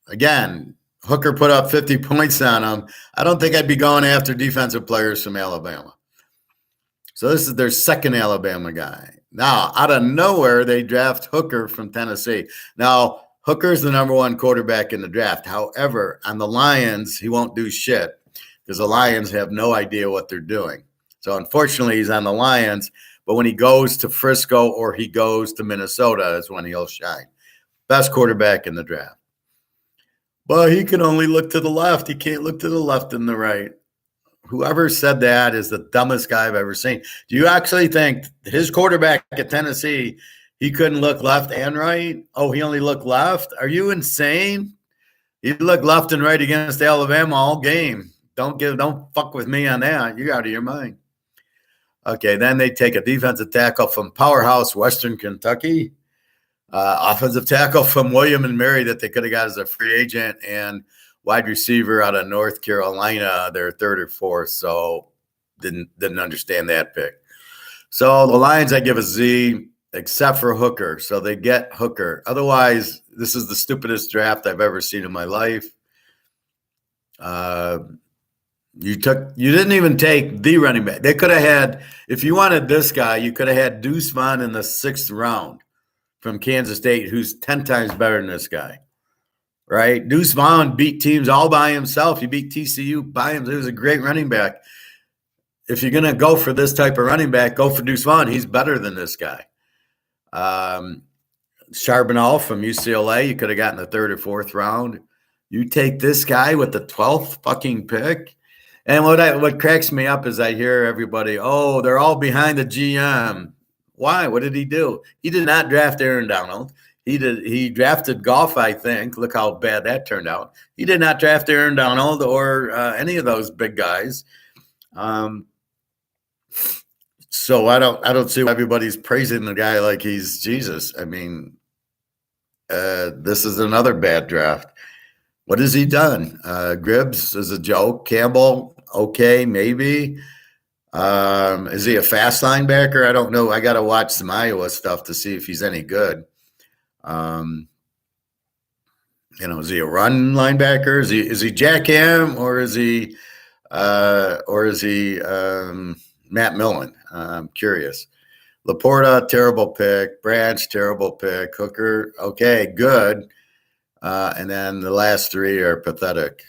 Again, Hooker put up 50 points on him. I don't think I'd be going after defensive players from Alabama. So this is their second Alabama guy. Now, out of nowhere, they draft Hooker from Tennessee. Now, Hooker's the number 1 quarterback in the draft. However, on the Lions, he won't do shit because the Lions have no idea what they're doing. So unfortunately, he's on the Lions. But when he goes to Frisco or he goes to Minnesota is when he'll shine. Best quarterback in the draft. But he can only look to the left. He can't look to the left and the right. Whoever said that is the dumbest guy I've ever seen. Do you actually think his quarterback at Tennessee, he couldn't look left and right? Oh, he only looked left? Are you insane? He looked left and right against Alabama all game. Don't fuck with me on that. You're out of your mind. Okay, then they take a defensive tackle from Powerhouse, Western Kentucky. Offensive tackle from William and Mary that they could have got as a free agent, and wide receiver out of North Carolina, their 3rd or 4th. So didn't understand that pick. So the Lions, I give a Z, except for Hooker. So they get Hooker. Otherwise, this is the stupidest draft I've ever seen in my life. You didn't even take the running back. They could have had, if you wanted this guy, you could have had Deuce Vaughn in the 6th round from Kansas State who's 10 times better than this guy, right? Deuce Vaughn beat teams all by himself. He beat TCU by himself. He was a great running back. If you're going to go for this type of running back, go for Deuce Vaughn. He's better than this guy. Charbonneau from UCLA, you could have gotten the 3rd or 4th round. You take this guy with the 12th fucking pick. And what cracks me up is I hear everybody, oh, they're all behind the GM. Why? What did he do? He did not draft Aaron Donald. He drafted Goff, I think. Look how bad that turned out. He did not draft Aaron Donald or any of those big guys. So I don't see why everybody's praising the guy like he's Jesus. I mean, this is another bad draft. What has he done? Gribbs is a joke. Campbell, okay, maybe. Is he a fast linebacker? I don't know. I got to watch some Iowa stuff to see if he's any good. Is he a run linebacker? Is he Jack Ham or is he Matt Millen? I'm curious. Laporta, terrible pick. Branch, terrible pick. Hooker, okay, good. And then the last 3 are pathetic.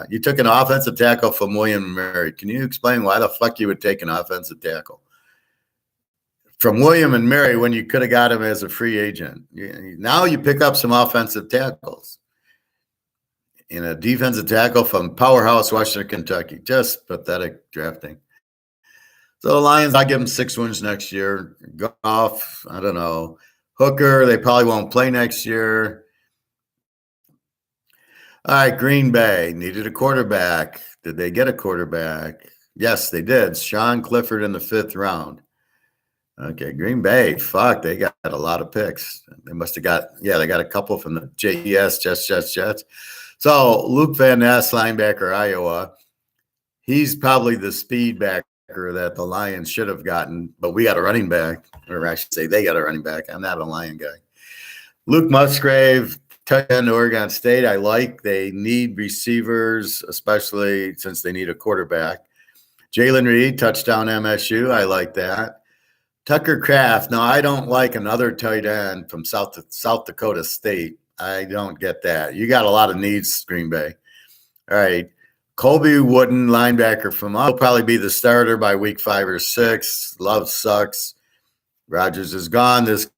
You took an offensive tackle from William & Mary. Can you explain why the fuck you would take an offensive tackle from William & Mary when you could have got him as a free agent? Now you pick up some offensive tackles. And a defensive tackle from powerhouse Western Kentucky. Just pathetic drafting. So the Lions, I give them 6 wins next year. Goff, I don't know. Hooker, they probably won't play next year. All right, Green Bay needed a quarterback. Did they get a quarterback? Yes, they did. Sean Clifford in the 5th round. Okay, Green Bay, fuck, they got a lot of picks. They must have got, they got a couple from the Jets. So Luke Van Ness, linebacker, Iowa, he's probably the speed backer that the Lions should have gotten, but we got a running back, or I should say they got a running back. I'm not a Lion guy. Luke Musgrave, tight end, Oregon State, I like. They need receivers, especially since they need a quarterback. Jalen Reed, touchdown MSU, I like that. Tucker Kraft, now I don't like another tight end from South Dakota State. I don't get that. You got a lot of needs, Green Bay. All right. Colby Wooden, linebacker from will probably be the starter by week 5 or 6. Love sucks. Rodgers is gone. This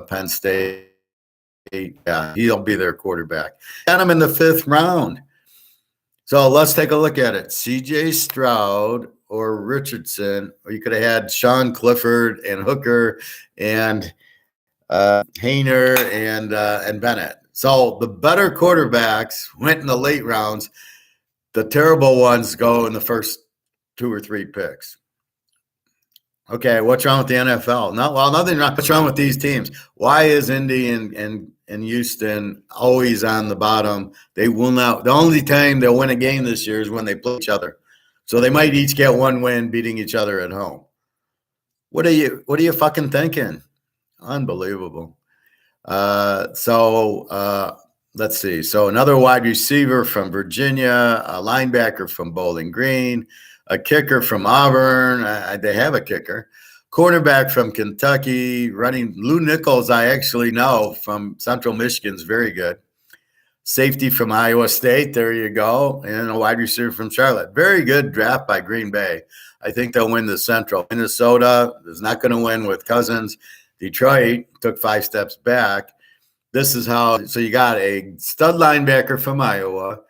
Penn State, he'll be their quarterback. Got him in the 5th round. So let's take a look at it. C.J. Stroud or Richardson, or you could have had Sean Clifford and Hooker and Hayner and Bennett. So the better quarterbacks went in the late rounds. The terrible ones go in the first 2 or 3 picks. Okay, what's wrong with the NFL? Nothing wrong. What's wrong with these teams? Why is Indy and Houston always on the bottom? They will not. The only time they'll win a game this year is when they play each other. So they might each get 1 win beating each other at home. What are you fucking thinking? Unbelievable. Let's see. So another wide receiver from Virginia, a linebacker from Bowling Green, a kicker from Auburn. They have a kicker. Cornerback from Kentucky, running Lou Nichols, I actually know from Central Michigan's very good. Safety from Iowa State, there you go. And a wide receiver from Charlotte. Very good draft by Green Bay. I think they'll win the Central. Minnesota is not going to win with Cousins. Detroit took 5 steps back. This is how, so you got a stud linebacker from Iowa.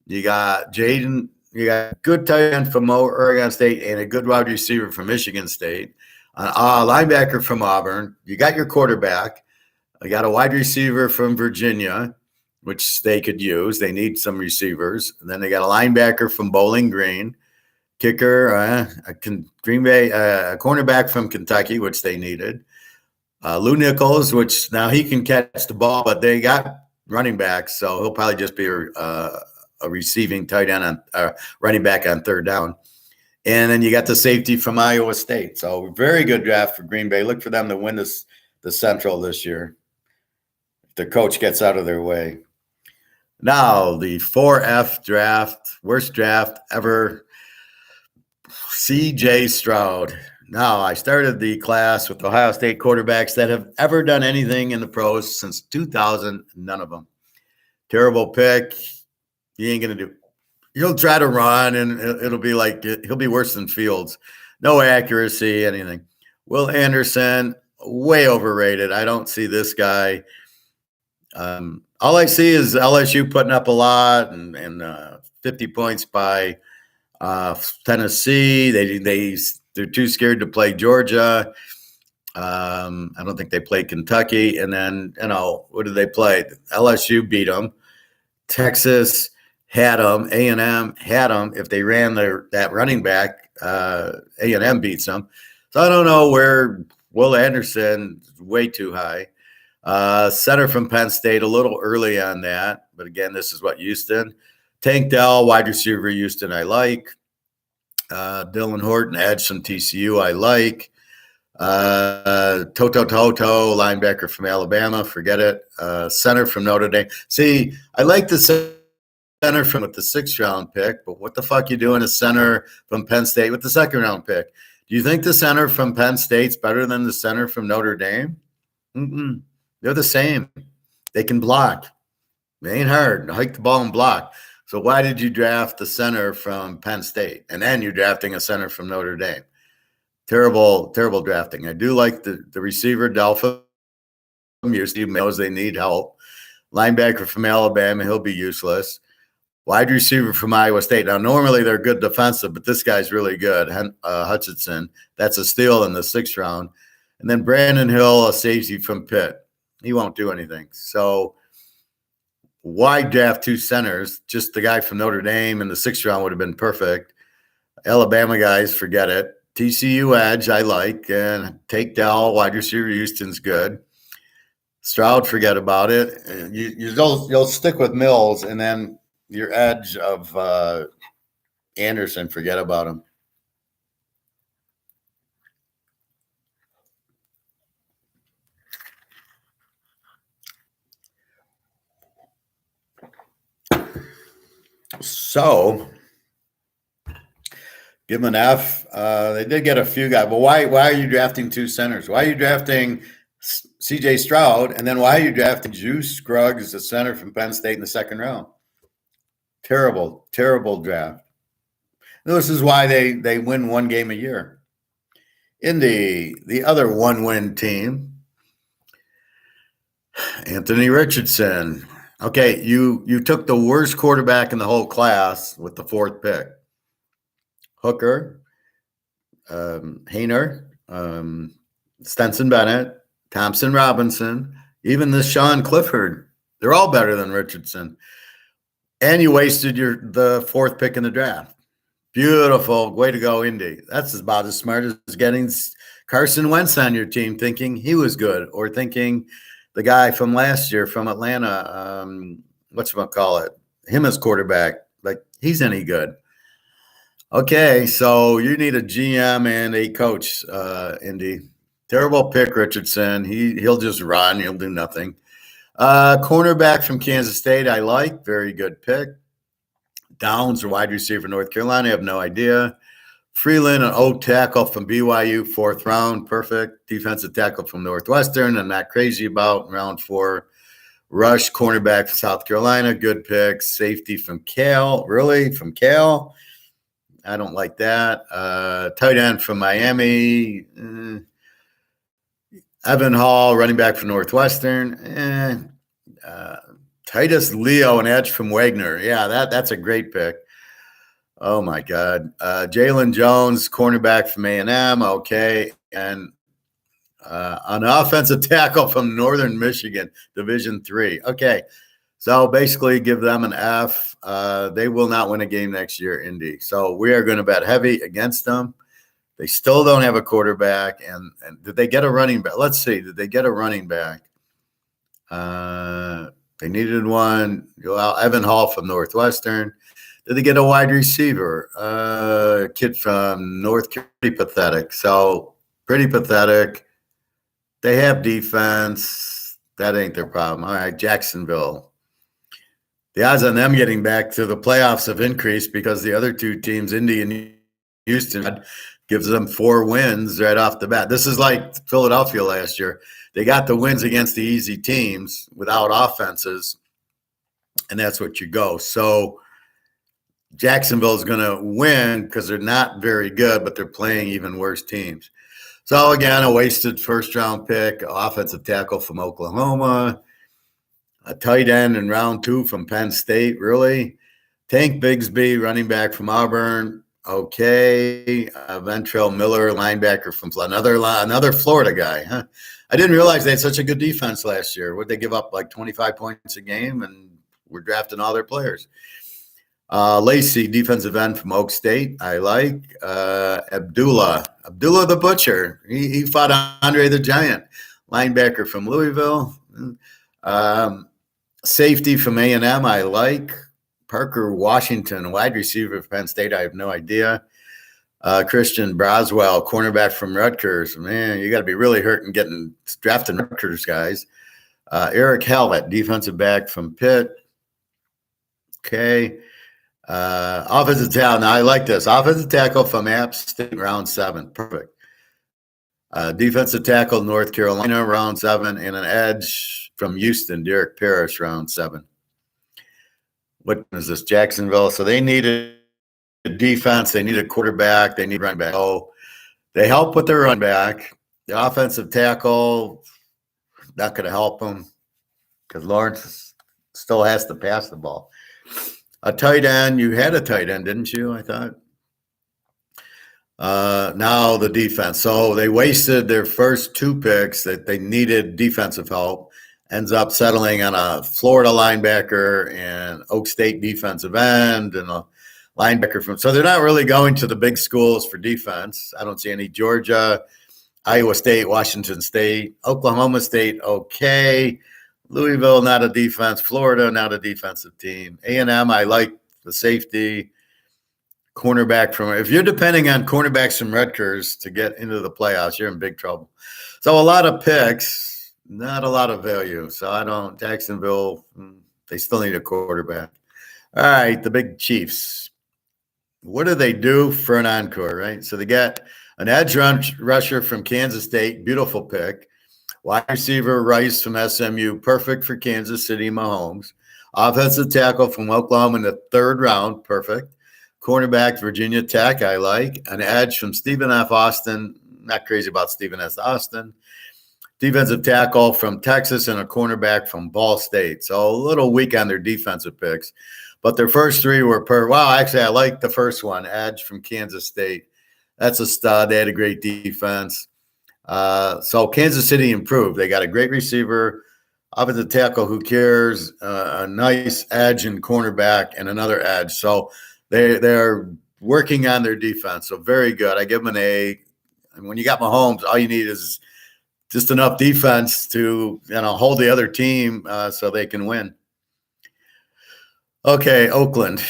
You got Jaden, you got good tight end from Oregon State and a good wide receiver from Michigan State. A linebacker from Auburn. You got your quarterback. You got a wide receiver from Virginia, which they could use. They need some receivers. And then they got a linebacker from Bowling Green. Kicker, Green Bay, a cornerback from Kentucky, which they needed. Lou Nichols, which now he can catch the ball, but they got running backs, so he'll probably just be a receiving tight end on running back on 3rd down. And then you got the safety from Iowa State. So very good draft for Green Bay. Look for them to win the Central this year if the coach gets out of their way. Now the 4F draft, worst draft ever. C.J. Stroud. Now, I started the class with Ohio State quarterbacks that have ever done anything in the pros since 2000. None of them. Terrible pick. He ain't going to do. He'll try to run, and it'll be like he'll be worse than Fields. No accuracy, anything. Will Anderson, way overrated. I don't see this guy. All I see is LSU putting up a lot and 50 points by Tennessee. They're too scared to play Georgia. I don't think they play Kentucky. And then, what did they play? LSU beat them. Texas had them. A&M had them. If they ran that running back, A&M beats them. So I don't know where Will Anderson is way too high. Center from Penn State, a little early on that. But again, this is what Houston. Tank Dell, wide receiver, Houston, I like. Dylan Horton, edge from TCU, I like. Toto, linebacker from Alabama, forget it. Center from Notre Dame. See, I like the center from with the 6th-round pick, but what the fuck you doing a center from Penn State with the 2nd-round pick? Do you think the center from Penn State's better than the center from Notre Dame? Mm-mm. They're the same. They can block. They ain't hard. Hike the ball and block. So why did you draft the center from Penn State? And then you're drafting a center from Notre Dame. Terrible, terrible drafting. I do like the receiver, Delphi. He knows they need help. Linebacker from Alabama, he'll be useless. Wide receiver from Iowa State. Now, normally they're good defensive, but this guy's really good. Hutchinson, that's a steal in the 6th round. And then Brandon Hill, a safety from Pitt. He won't do anything. So why draft 2 centers? Just the guy from Notre Dame in the 6th round would have been perfect. Alabama guys, forget it. TCU edge, I like. And take Dell, wide receiver, Houston's good. Stroud, forget about it. You'll stick with Mills, and then your edge of Anderson, forget about him. So, give them an F. They did get a few guys, but why are you drafting 2 centers? Why are you drafting C.J. Stroud, and then why are you drafting Juice Scruggs, the center from Penn State in the 2nd round? Terrible, terrible draft. This is why they win 1 game a year. Indy, the other 1-win team, Anthony Richardson. Okay, you took the worst quarterback in the whole class with the 4th pick. Hooker, Hayner, Stenson Bennett, Thompson Robinson, even this Sean Clifford. They're all better than Richardson. And you wasted the 4th pick in the draft. Beautiful. Way to go, Indy. That's about as smart as getting Carson Wentz on your team thinking he was good, or thinking the guy from last year from Atlanta, whatchamacallit, him as quarterback, like he's any good. Okay, so you need a GM and a coach, Indy. Terrible pick, Richardson. He'll just run. He'll do nothing. Cornerback from Kansas State, I like. Very good pick. Downs, a wide receiver from North Carolina, I have no idea. Freeland, an O tackle from BYU, 4th round, perfect. Defensive tackle from Northwestern, I'm not crazy about, round 4. Rush, cornerback from South Carolina, good pick. Safety from Cal, really? From Cal? I don't like that. Tight end from Miami. Evan Hall, running back from Northwestern. Titus Leo, an edge from Wagner. Yeah, that's a great pick. Oh, my God. Jalen Jones, cornerback from A&M. Okay. And an offensive tackle from Northern Michigan, Division III. Okay. So basically give them an F. They will not win a game next year, Indy. So we are going to bet heavy against them. They still don't have a quarterback. And did they get a running back? Let's see. Did they get a running back? They needed one. Well, Evan Hall from Northwestern. Did they get a wide receiver? Kid from North Carolina. Pretty pathetic. So pretty pathetic. They have defense. That ain't their problem. All right, Jacksonville. The odds on them getting back to the playoffs have increased because the other 2 teams, Indy and Houston, had gives them 4 wins right off the bat. This is like Philadelphia last year. They got the wins against the easy teams without offenses, and that's what you go. So Jacksonville is going to win because they're not very good, but they're playing even worse teams. So, again, a wasted first-round pick, offensive tackle from Oklahoma, a tight end in round 2 from Penn State, really. Tank Bigsby, running back from Auburn, okay. Ventrell Miller, linebacker from another Florida guy. Huh? I didn't realize they had such a good defense last year. Would they give up like 25 points a game? And we're drafting all their players. Lacey, defensive end from Oak State, I like. Abdullah the Butcher. He fought Andre the Giant, linebacker from Louisville. Safety from A&M, I like. Parker Washington, wide receiver for Penn State, I have no idea. Christian Braswell, cornerback from Rutgers. Man, you got to be really hurting drafting Rutgers guys. Eric Hallett, defensive back from Pitt. Okay. Offensive tackle. Now I like this. Offensive tackle from App State, round 7. Perfect. Defensive tackle, North Carolina, round 7. And an edge from Houston, Derek Parrish, round 7. What is this? Jacksonville. So they needed a defense. They need a quarterback. They need running back. Oh, they help with their run back. The offensive tackle, not going to help them because Lawrence still has to pass the ball. A tight end. You had a tight end, didn't you? I thought. Now the defense. So they wasted their first 2 picks that they needed defensive help. Ends up settling on a Florida linebacker and Oak State defensive end and a linebacker from. So they're not really going to the big schools for defense. I don't see any. Georgia, Iowa State, Washington State, Oklahoma State, okay. Louisville, not a defense. Florida, not a defensive team. A&M, I like the safety. Cornerback from. If you're depending on cornerbacks from Rutgers to get into the playoffs, you're in big trouble. So a lot of picks. Not a lot of value. So Jacksonville, they still need a quarterback. All right, the big Chiefs. What do they do for an encore, right? So they got an edge rusher from Kansas State, beautiful pick. Wide receiver Rice from SMU, perfect for Kansas City Mahomes. Offensive tackle from Oklahoma in the 3rd round, perfect. Cornerback, Virginia Tech, I like. An edge from Stephen F. Austin, not crazy about Stephen F. Austin. Defensive tackle from Texas and a cornerback from Ball State. So a little weak on their defensive picks. But their first 3 were wow, actually, I like the first one, edge from Kansas State. That's a stud. They had a great defense. So Kansas City improved. They got a great receiver, offensive tackle, who cares, a nice edge and cornerback, and another edge. So they're working on their defense. So very good. I give them an A. And when you got Mahomes, all you need is just enough defense to hold the other team so they can win. Okay, Oakland.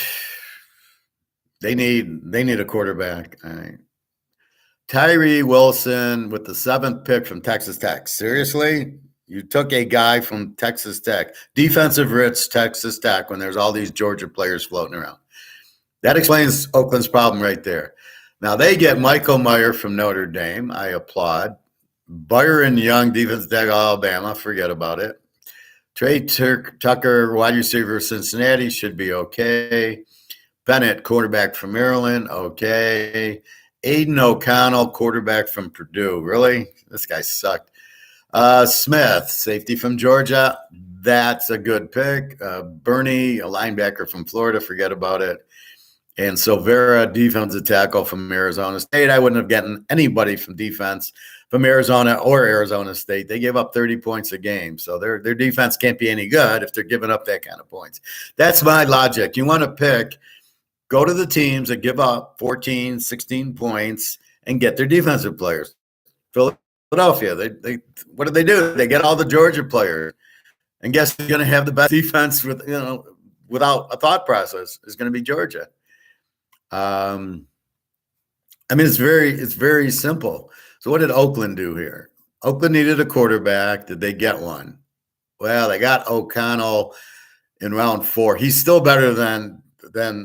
They need a quarterback. All right. Tyree Wilson with the 7th pick from Texas Tech. Seriously? You took a guy from Texas Tech, defensive rich Texas Tech, when there's all these Georgia players floating around. That explains Oakland's problem right there. Now they get Michael Mayer from Notre Dame. I applaud. Byron Young, defensive tackle, Alabama. Forget about it. Trey Tucker, wide receiver, Cincinnati, should be okay. Bennett, quarterback from Maryland, okay. Aiden O'Connell, quarterback from Purdue. Really? This guy sucked. Smith, safety from Georgia. That's a good pick. Bernie, a linebacker from Florida. Forget about it. And Silvera, defensive tackle from Arizona State. I wouldn't have gotten anybody from defense from Arizona or Arizona State. They give up 30 points a game. So their defense can't be any good if they're giving up that kind of points. That's my logic. You want to pick, go to the teams that give up 14, 16 points and get their defensive players. Philadelphia, they what do? They get all the Georgia players. And guess who's going to have the best defense without a thought process is going to be Georgia. It's very simple. So what did Oakland do here? Oakland needed a quarterback. Did they get one? Well, they got O'Connell in round 4. He's still better than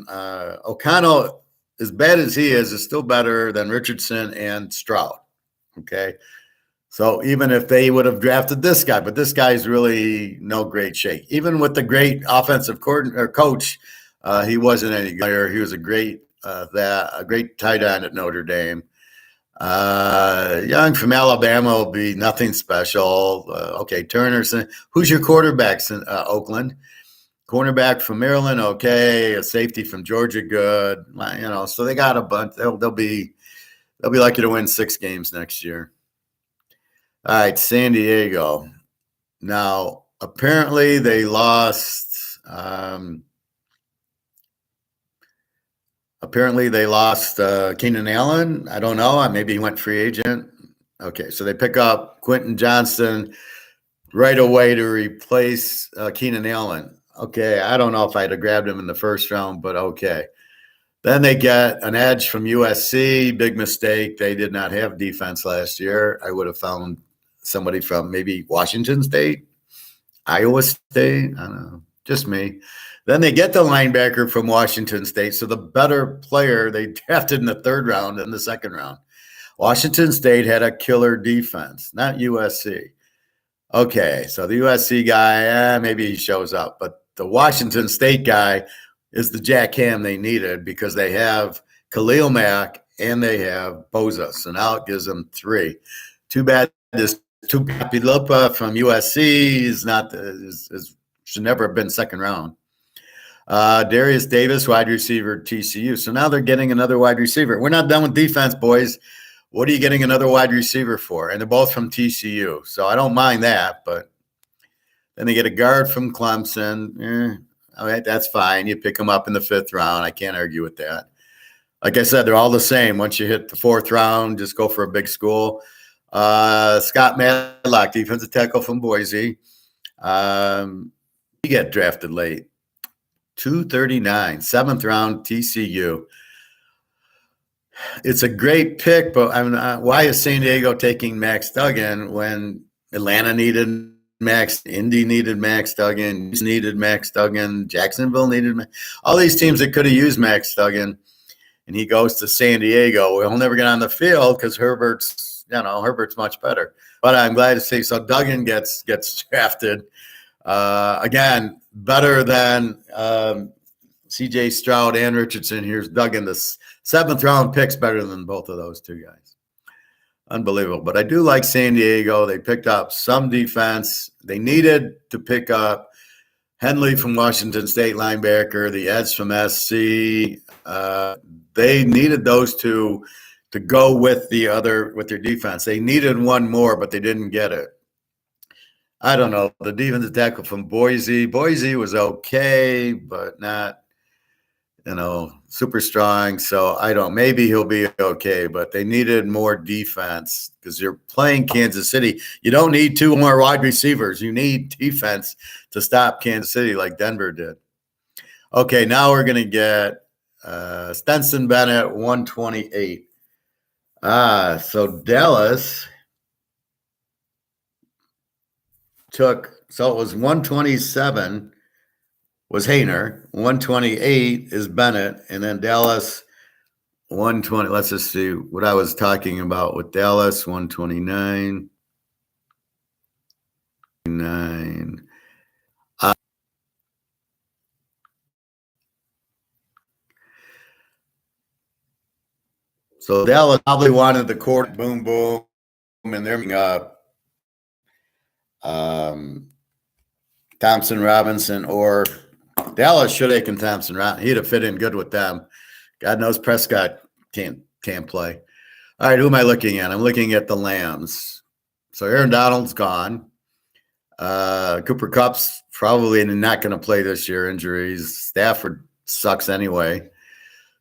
O'Connell as bad as he is still better than Richardson and Stroud. Okay. So even if they would have drafted this guy, but this guy's really no great shake. Even with the great offensive coach, he wasn't any good. He was a great tight end at Notre Dame. Young from Alabama will be nothing special. Okay, Turner. Who's your quarterbacks in Oakland? Cornerback from Maryland, okay. A safety from Georgia, good. So they got a bunch. They'll be lucky to win 6 games next year. All right, San Diego. Now, apparently they lost. Keenan Allen. I don't know. Maybe he went free agent. Okay, so they pick up Quentin Johnston right away to replace Keenan Allen. Okay, I don't know if I'd have grabbed him in the first round, but okay. Then they get an edge from USC. Big mistake. They did not have defense last year. I would have found somebody from maybe Washington State, Iowa State. I don't know. Just me. Then they get the linebacker from Washington State. So the better player they drafted in the 3rd round and the 2nd round. Washington State had a killer defense, not USC. Okay, so the USC guy, maybe he shows up. But the Washington State guy is the jackhammer they needed because they have Khalil Mack and they have Boza. So now it gives them 3. Too bad this Tupilopa from USC should never have been 2nd round. Darius Davis, wide receiver, TCU. So now they're getting another wide receiver. We're not done with defense, boys. What are you getting another wide receiver for? And they're both from TCU. So I don't mind that, but then they get a guard from Clemson. All right, that's fine. You pick them up in the 5th round. I can't argue with that. Like I said, they're all the same. Once you hit the 4th round, just go for a big school. Scott Madlock, defensive tackle from Boise. He got drafted late. 239, 7th round, TCU. It's a great pick, but why is San Diego taking Max Duggan when Atlanta needed Max, Indy needed Max Duggan, needed Max Duggan, Jacksonville needed all these teams that could have used Max Duggan, and he goes to San Diego. He'll never get on the field because Herbert's much better. But I'm glad to see. So Duggan gets drafted again, better than C.J. Stroud and Richardson. Here's Duggan, the 7th round pick's better than both of those 2 guys. Unbelievable. But I do like San Diego. They picked up some defense. They needed to pick up Henley from Washington State, linebacker, the Eds from SC. They needed those 2 to go with their defense. They needed one more, but they didn't get it. I don't know. The defensive tackle from Boise. Boise was okay, but not, super strong. So maybe he'll be okay, but they needed more defense because you're playing Kansas City. You don't need 2 more wide receivers. You need defense to stop Kansas City like Denver did. Okay, now we're going to get Stenson Bennett, 128. So Dallas so it was 127 was Hayner, 128 is Bennett, and then Dallas 120. Let's just see what I was talking about with Dallas, 129. So Dallas probably wanted the court boom, and they're Thompson Robinson, or Dallas should have taken Thompson Robinson. He'd have fit in good with them. God knows Prescott can't play. All right, who am I looking at? I'm looking at the Lambs. So Aaron Donald's gone. Cooper Kupp's probably not going to play this year. Injuries. Stafford sucks anyway.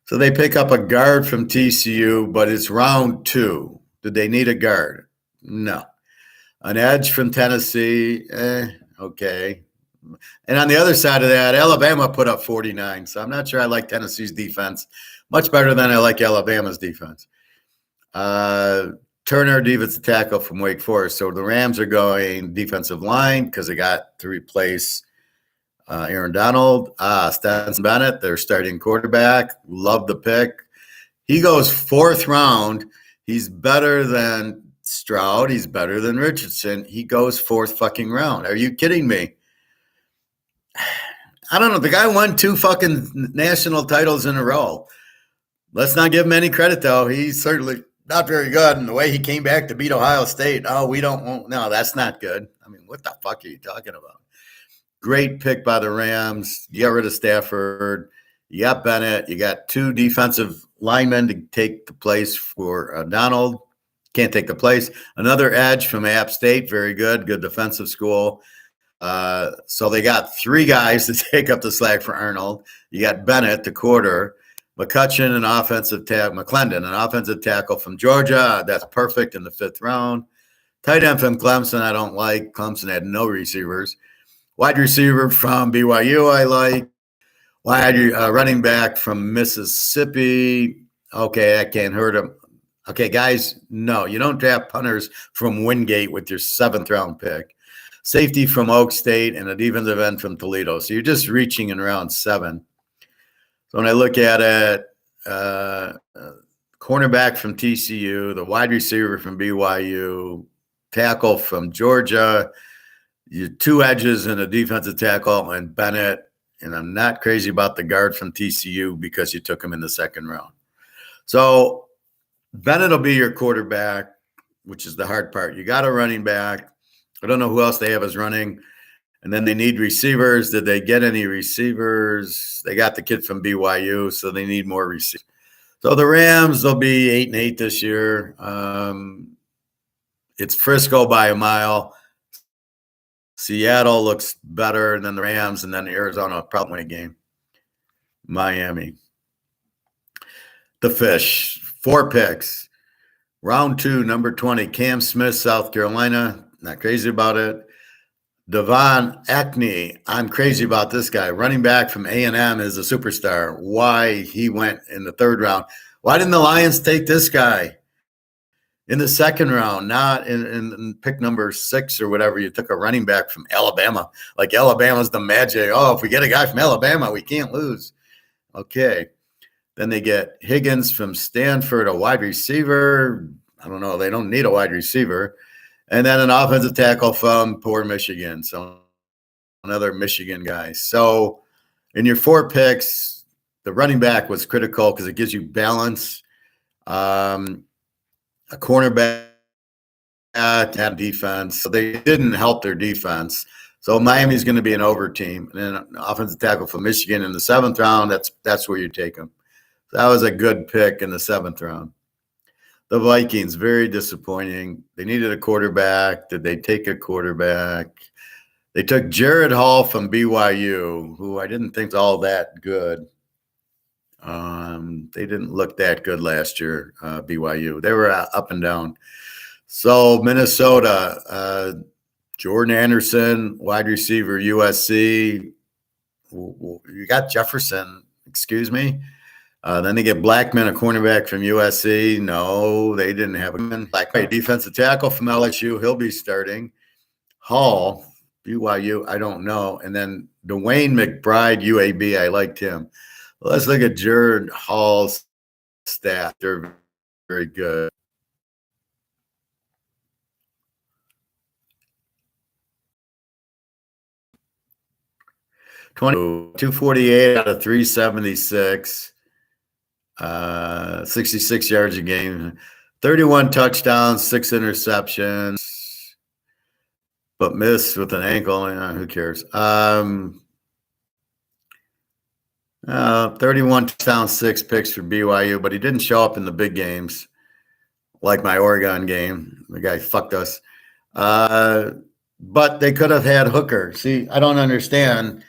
So they pick up a guard from TCU, but it's round 2. Did they need a guard? No. An edge from Tennessee, okay. And on the other side of that, Alabama put up 49. So I'm not sure I like Tennessee's defense much better than I like Alabama's defense. Turner, defensive tackle from Wake Forest. So the Rams are going defensive line because they got to replace Aaron Donald. Stenson Bennett, their starting quarterback. Love the pick. He goes 4th round. He's better than Stroud. He's better than Richardson. He goes 4th fucking round. Are you kidding me? I don't know. The guy won 2 fucking national titles in a row. Let's not give him any credit, though. He's certainly not very good. And the way he came back to beat Ohio State, we don't want, no, that's not good. I mean, what the fuck are you talking about? Great pick by the Rams. You got rid of Stafford. You got Bennett. You got 2 defensive linemen to take the place for Donald. Can't take the place. Another edge from App State. Very good. Good defensive school. So they got 3 guys to take up the slack for Arnold. You got Bennett, the quarter. McCutcheon, an offensive tackle. McClendon, an offensive tackle from Georgia. That's perfect in the 5th round. Tight end from Clemson, I don't like. Clemson had no receivers. Wide receiver from BYU, I like. Running back from Mississippi. Okay, I can't hurt him. Okay, guys, no, you don't draft punters from Wingate with your 7th round pick. Safety from Oak State and a defensive end from Toledo. So you're just reaching in round 7. So when I look at it, cornerback from TCU, the wide receiver from BYU, tackle from Georgia, you 2 edges and a defensive tackle, and Bennett. And I'm not crazy about the guard from TCU because you took him in the 2nd round. So Bennett will be your quarterback, which is the hard part. You got a running back. I don't know who else they have as running. And then they need receivers. Did they get any receivers? They got the kid from BYU, so they need more receivers. So the Rams, they'll be 8-8 this year. It's Frisco by a mile. Seattle looks better than the Rams, and then Arizona probably win a game. Miami. The Fish, 4 picks. Round 2, number 20, Cam Smith, South Carolina. Not crazy about it. Devon Achane, I'm crazy about this guy. Running back from A&M is a superstar. Why he went in the 3rd round? Why didn't the Lions take this guy in the 2nd round, not in pick number 6 or whatever? You took a running back from Alabama. Like Alabama's the magic. Oh, if we get a guy from Alabama, we can't lose. Okay. Then they get Higgins from Stanford, a wide receiver. I don't know. They don't need a wide receiver. And then an offensive tackle from poor Michigan. So another Michigan guy. So in your 4 picks, the running back was critical because it gives you balance. A cornerback and defense. So they didn't help their defense. So Miami's going to be an over team. And then an offensive tackle from Michigan in the 7th round, that's where you take them. So that was a good pick in the 7th round. The Vikings, very disappointing. They needed a quarterback. Did they take a quarterback? They took Jared Hall from BYU, who I didn't think was all that good. They didn't look that good last year, BYU. They were up and down. So Minnesota, Jordan Anderson, wide receiver, USC. You got Jefferson, excuse me. Then they get Blackman, a cornerback from USC. No, they didn't have a Blackman. Defensive tackle from LSU. He'll be starting. Hall, BYU, I don't know. And then Dwayne McBride, UAB. I liked him. Let's look at Jared Hall's stats. They're very good. $248 out of 376. 66 yards a game, 31 touchdowns, 6 interceptions, but missed with an ankle. Who cares? 31 touchdowns, 6 picks for BYU, but he didn't show up in the big games like my Oregon game. The guy fucked us. But they could have had Hooker. See, I don't understand.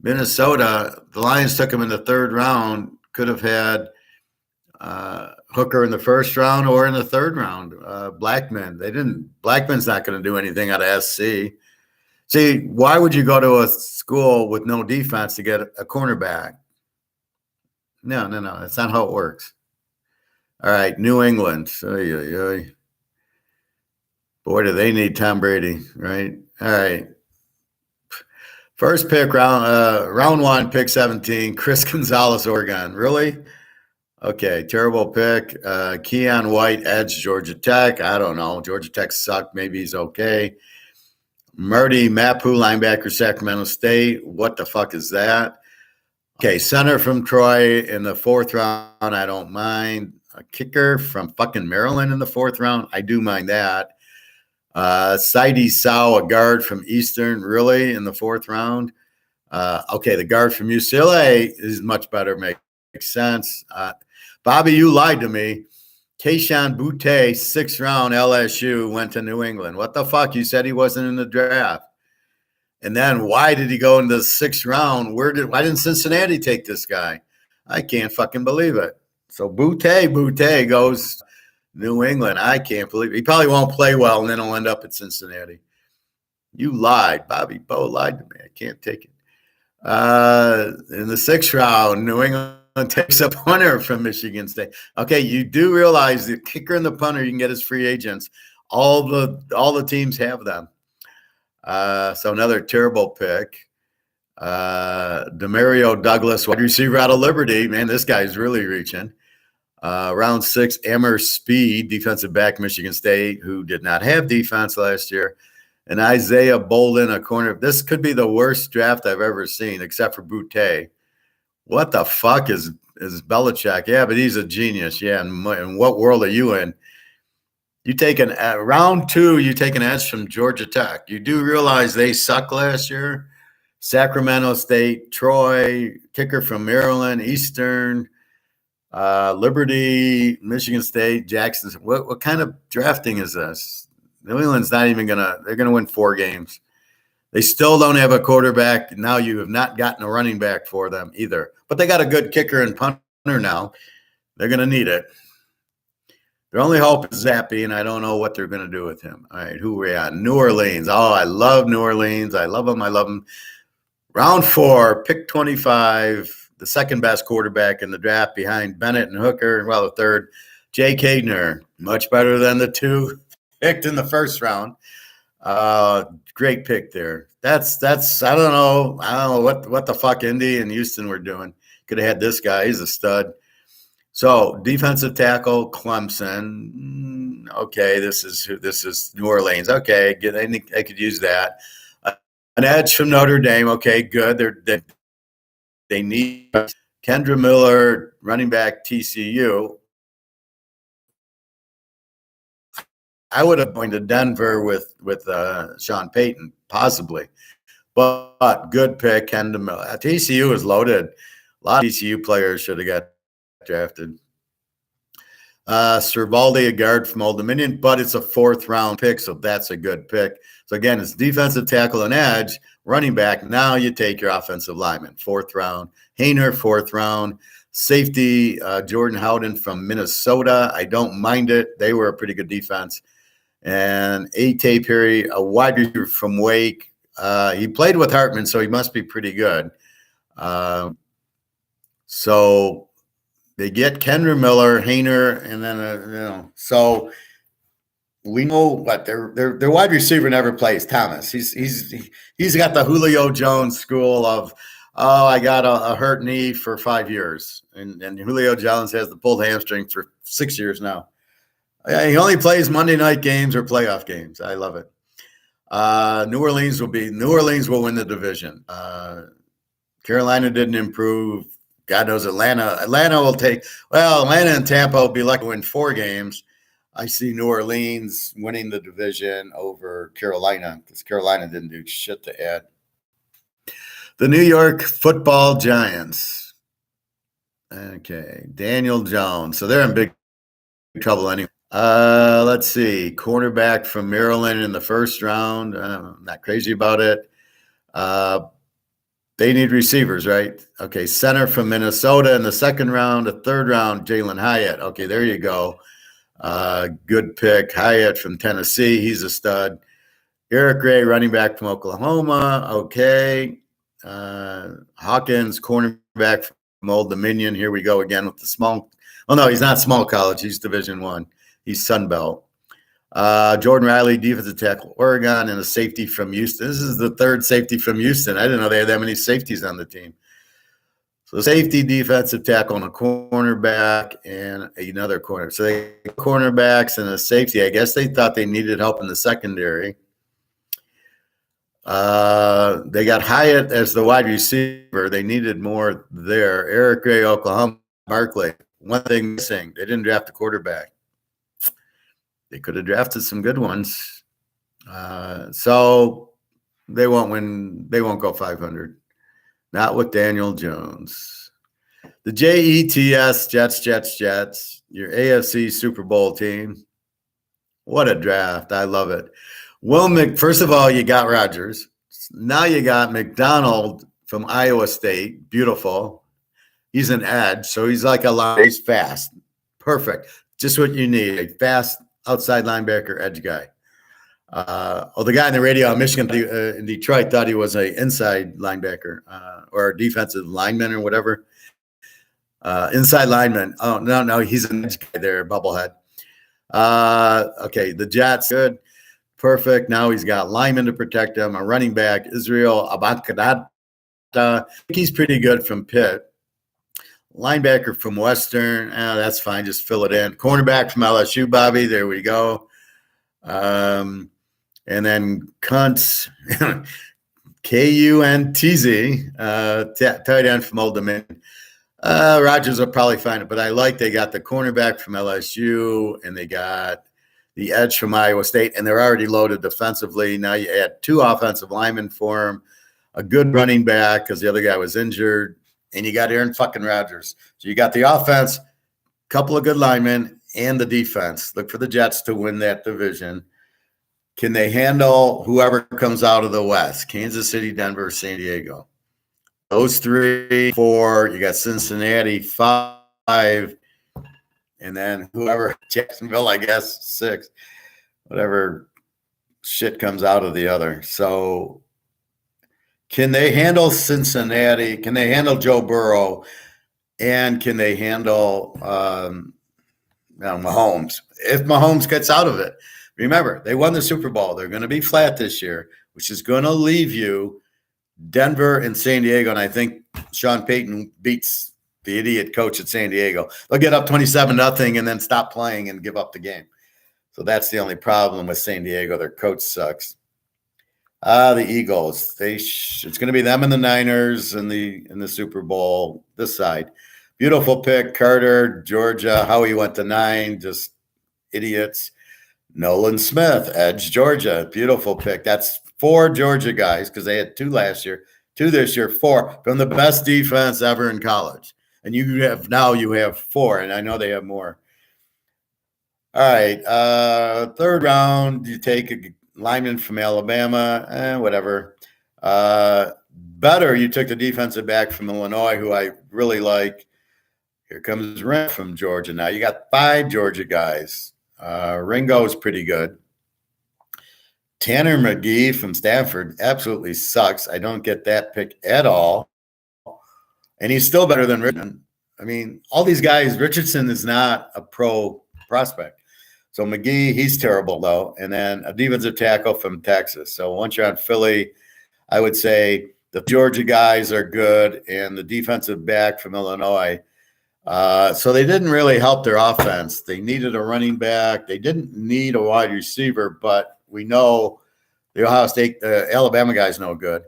Minnesota, the Lions took him in the 3rd round, could have had Hooker in the 1st round or in the 3rd round. Blackman, they didn't. Blackman's not going to do anything out of SC. See, why would you go to a school with no defense to get a cornerback? No. That's not how it works. All right, New England. Boy, do they need Tom Brady, right? All right. First pick, round 1, pick 17, Chris Gonzalez, Oregon. Really? Okay, terrible pick. Keon White, edge, Georgia Tech. I don't know. Georgia Tech sucked. Maybe he's okay. Marty Mapu, linebacker, Sacramento State. What the fuck is that? Okay, center from Troy in the 4th round. I don't mind. A kicker from fucking Maryland in the 4th round. I do mind that. Saidi Sow, a guard from Eastern, really, in the 4th round. Okay, the guard from UCLA is much better. Makes sense. Bobby, you lied to me. Keishawn Butte, 6th round, LSU, went to New England. What the fuck? You said he wasn't in the draft. And then why did he go into the 6th round? Why didn't Cincinnati take this guy? I can't fucking believe it. So Butte goes New England. I can't believe it. He probably won't play well, and then he'll end up at Cincinnati. You lied. Bobby Bo lied to me. I can't take it. In the 6th round, New England takes a punter from Michigan State. Okay, you do realize the kicker and the punter you can get as free agents. All the teams have them. So another terrible pick. Demario Douglas, wide receiver out of Liberty. Man, this guy's really reaching. Round 6, Emmer Speed, defensive back, Michigan State, who did not have defense last year. And Isaiah Bolden, a corner. This could be the worst draft I've ever seen, except for Butte. What the fuck is Belichick? Yeah, but he's a genius. Yeah, and what world are you in? You take round 2, you take an edge from Georgia Tech. You do realize they suck last year. Sacramento State, Troy, kicker from Maryland, Eastern, Liberty, Michigan State, Jackson. What kind of drafting is this? New England's not even they're going to win 4 games. They still don't have a quarterback. Now you have not gotten a running back for them either. But they got a good kicker and punter now. They're going to need it. Their only hope is Zappy, and I don't know what they're going to do with him. All right, who are we at? New Orleans. Oh, I love New Orleans. I love them. Round 4, pick 25, the second best quarterback in the draft behind Bennett and Hooker. Well, the third, Jay Kadner. Much better than the 2 picked in the 1st round. Great pick there. That's I don't know what the fuck Indy and Houston were doing. Could have had this guy. He's a stud. So defensive tackle, Clemson. Okay, this is New Orleans. Okay, I could use that. An edge from Notre Dame. Okay, good. They need Kendra Miller, running back, TCU. I would have gone to Denver with Sean Payton, possibly. But good pick, Kendra Miller. TCU is loaded. A lot of TCU players should have got drafted. Cervaldi, a guard from Old Dominion, but it's a 4th round pick, so that's a good pick. So again, it's defensive tackle and edge, running back. Now you take your offensive lineman, 4th round. Hayner, 4th round. Safety, Jordan Howden from Minnesota. I don't mind it. They were a pretty good defense. And A.T. Perry, a wide receiver from Wake. He played with Hartman, so he must be pretty good. So they get Kendra Miller, Hayner, and then so we know what their wide receiver never plays. Thomas, he's got the Julio Jones school of I got a hurt knee for 5 years, and Julio Jones has the pulled hamstring for 6 years now. He only plays Monday night games or playoff games. I love it. New Orleans will win the division. Carolina didn't improve. God knows Atlanta. Atlanta and Tampa will be lucky to win 4 games. I see New Orleans winning the division over Carolina because Carolina didn't do shit to add. The New York Football Giants. Okay, Daniel Jones. So they're in big trouble anyway. Let's see. Cornerback from Maryland in the 1st round. I'm not crazy about it. They need receivers, right? Okay, center from Minnesota in the 2nd round. The 3rd round, Jalen Hyatt. Okay, there you go. Good pick. Hyatt from Tennessee. He's a stud. Eric Gray, running back from Oklahoma. Okay. Hawkins, cornerback from Old Dominion. Here we go again with the small. Oh, no, he's not small college. He's Division I. He's Sun Belt. Jordan Riley, defensive tackle, Oregon, and a safety from Houston. This is the 3rd safety from Houston. I didn't know they had that many safeties on the team. So safety, defensive tackle, and a cornerback, and another corner. So they cornerbacks and a safety. I guess they thought they needed help in the secondary. They got Hyatt as the wide receiver. They needed more there. Eric Gray, Oklahoma, Barkley. One thing missing, they didn't draft a quarterback. They could have drafted some good ones. So they won't win. They won't go 500. Not with Daniel Jones. The Jets, Jets, your AFC Super Bowl team. What a draft. I love it. First of all, you got Rodgers. Now you got McDonald from Iowa State. Beautiful. He's an edge, so he's like a line. He's fast. Perfect. Just what you need. A fast outside linebacker edge guy. The guy in the radio in Michigan, in Detroit, thought he was an inside linebacker or a defensive lineman or whatever. Inside lineman. Oh, no, he's an edge guy there, bubblehead. Okay, the Jets, good. Perfect. Now he's got linemen to protect him. A running back, Israel Abankadad. I think he's pretty good from Pitt. Linebacker from Western. That's fine. Just fill it in. Cornerback from LSU, Bobby. There we go. And then Kuntz, Kuntz, tight end from Old Dominion. Rodgers will probably find it, but I like they got the cornerback from LSU and they got the edge from Iowa State, and they're already loaded defensively. Now you add 2 offensive linemen for him, a good running back because the other guy was injured, and you got Aaron fucking Rodgers. So you got the offense, a couple of good linemen, and the defense. Look for the Jets to win that division. Can they handle whoever comes out of the West? Kansas City, Denver, San Diego. Those 3, 4. You got Cincinnati, 5. And then whoever, Jacksonville, I guess, 6. Whatever shit comes out of the other. So can they handle Cincinnati? Can they handle Joe Burrow? And can they handle Mahomes? If Mahomes gets out of it. Remember, they won the Super Bowl. They're going to be flat this year, which is going to leave you Denver and San Diego. And I think Sean Payton beats the idiot coach at San Diego. They'll get up 27-0 and then stop playing and give up the game. So that's the only problem with San Diego. Their coach sucks. The Eagles. It's going to be them and the Niners in the Super Bowl. This side. Beautiful pick. Carter, Georgia. Howie went to 9. Just idiots. Nolan Smith, edge, Georgia. Beautiful pick. That's 4 Georgia guys because they had 2 last year. 2 this year. 4 from the best defense ever in college. And you have 4, and I know they have more. All right, 3rd round, you take a lineman from Alabama, whatever. Better, you took the defensive back from Illinois, who I really like. Here comes Rent from Georgia. Now you got 5 Georgia guys. Ringo is pretty good. Tanner McGee from Stanford absolutely sucks. I don't get that pick at all. And he's still better than Richardson. I mean, all these guys, Richardson is not a pro prospect. So McGee, he's terrible, though. And then a defensive tackle from Texas. So once you're on Philly, I would say the Georgia guys are good and the defensive back from Illinois. So they didn't really help their offense. They needed a running back. They didn't need a wide receiver, but we know the Ohio State, Alabama guy's no good.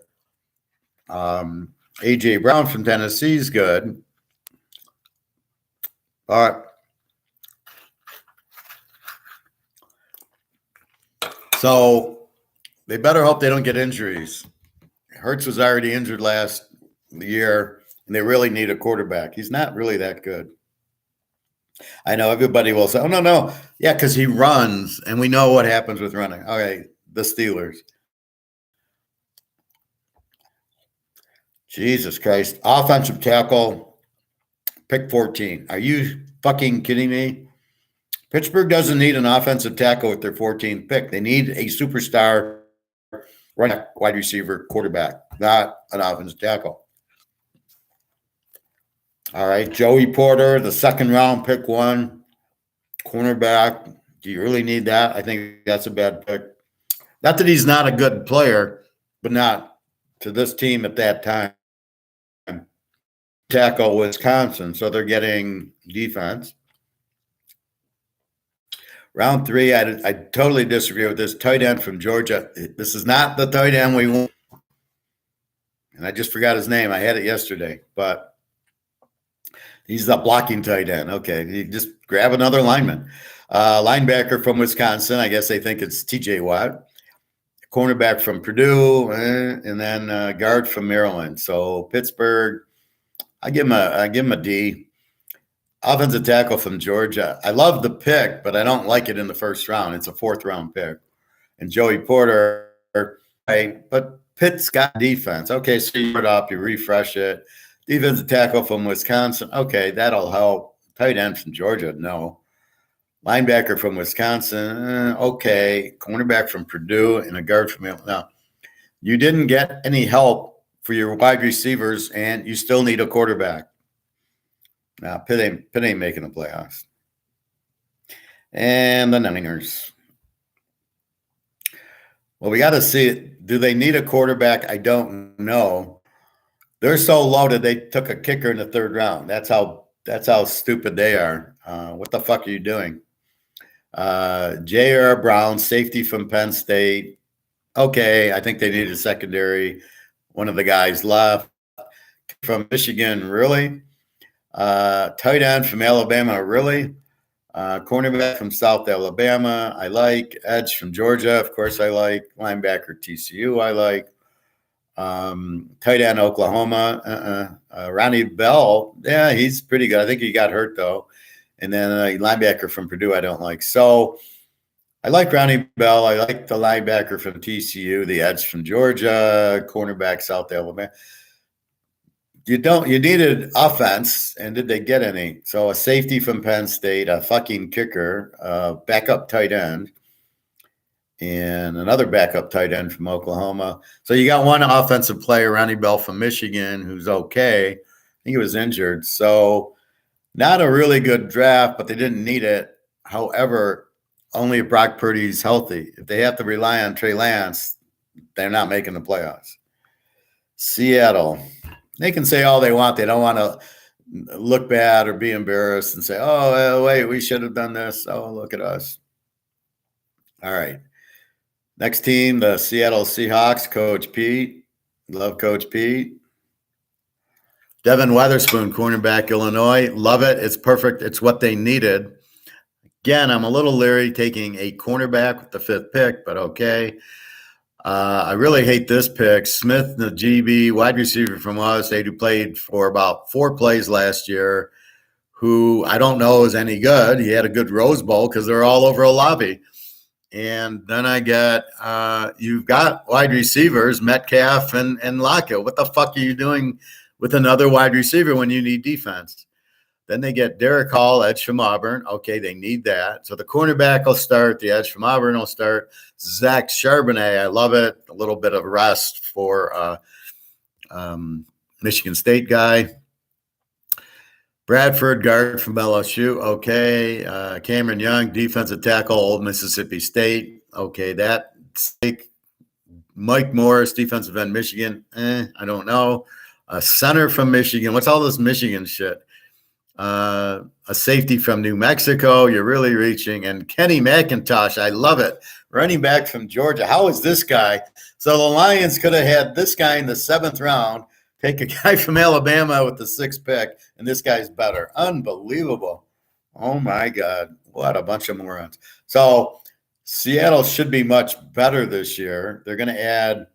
A.J. Brown from Tennessee is good. All right. So they better hope they don't get injuries. Hurts was already injured last year, and they really need a quarterback. He's not really that good. I know everybody will say, oh, no. Yeah, because he runs, and we know what happens with running. Okay, the Steelers. Jesus Christ. Offensive tackle, pick 14. Are you fucking kidding me? Pittsburgh doesn't need an offensive tackle with their 14th pick. They need a superstar wide receiver quarterback, not an offensive tackle. All right, Joey Porter, the 2nd round, pick 1. Cornerback. Do you really need that? I think that's a bad pick. Not that he's not a good player, but not to this team at that time. tackle Wisconsin, so they're getting defense. Round 3, I totally disagree with this tight end from Georgia. This is not the tight end we want. And I just forgot his name. I had it yesterday, but he's the blocking tight end. Okay, you just grab another lineman. Linebacker from Wisconsin. I guess they think it's TJ Watt. Cornerback from Purdue, and then guard from Maryland. So Pittsburgh, I give him a D. Offensive tackle from Georgia. I love the pick, but I don't like it in the first round. It's a 4th round pick. And Joey Porter, right? But Pitt's got defense. Okay, so you put it up, you refresh it. Defensive tackle from Wisconsin. Okay, that'll help. Tight end from Georgia, no. Linebacker from Wisconsin, okay. Cornerback from Purdue and a guard from Maryland. No, you didn't get any help for your wide receivers, and you still need a quarterback. Now, Pitt ain't making the playoffs. And the Niners. Well, we got to see it. Do they need a quarterback? I don't know. They're so loaded, they took a kicker in the 3rd round. That's how stupid they are. What the fuck are you doing? J.R. Brown, safety from Penn State. Okay, I think they need a secondary. One of the guys left. From Michigan, really? Tight end from Alabama, really? Cornerback from South Alabama, I like. Edge from Georgia, of course I like. Linebacker TCU, I like. Tight end Oklahoma, Ronnie Bell, yeah, he's pretty good. I think he got hurt, though. And then a linebacker from Purdue I don't like. So I like Ronnie Bell. I like the linebacker from TCU, the edge from Georgia, cornerback South Alabama. You needed offense, and did they get any? So a safety from Penn State, a fucking kicker, backup tight end, and another backup tight end from Oklahoma. So you got one offensive player, Ronnie Bell from Michigan, who's okay. I think he was injured. So not a really good draft, but they didn't need it. However, only if Brock Purdy's healthy. If they have to rely on Trey Lance, they're not making the playoffs. Seattle. They can say all they want. They don't want to look bad or be embarrassed and say, oh, wait, we should have done this. Oh, look at us. All right. Next team, the Seattle Seahawks, Coach Pete. Love Coach Pete. Devin Weatherspoon, cornerback, Illinois. Love it. It's perfect. It's what they needed. Again, I'm a little leery taking a cornerback with the 5th pick, but okay. I really hate this pick. Smith, the GB, wide receiver from Ohio State, who played for about 4 plays last year, who I don't know is any good. He had a good Rose Bowl because they're all over a lobby. And then I get, you've got wide receivers, Metcalf and Lockett. What the fuck are you doing with another wide receiver when you need defense? Then they get Derek Hall, edge from Auburn. Okay, they need that. So the cornerback will start. The edge from Auburn will start. Zach Charbonnet, I love it. A little bit of rest for Michigan State guy. Bradford, guard from LSU. Okay. Cameron Young, defensive tackle, Old Mississippi State. Okay, that's Mike Morris, defensive end, Michigan. I don't know. A center from Michigan. What's all this Michigan shit? A safety from New Mexico. You're really reaching. And Kenny McIntosh, I love it. Running back from Georgia. How is this guy? So the Lions could have had this guy in the 7th round, take a guy from Alabama with the 6th pick, and this guy's better. Unbelievable. Oh, my God. What a bunch of morons. So Seattle should be much better this year. They're going to add,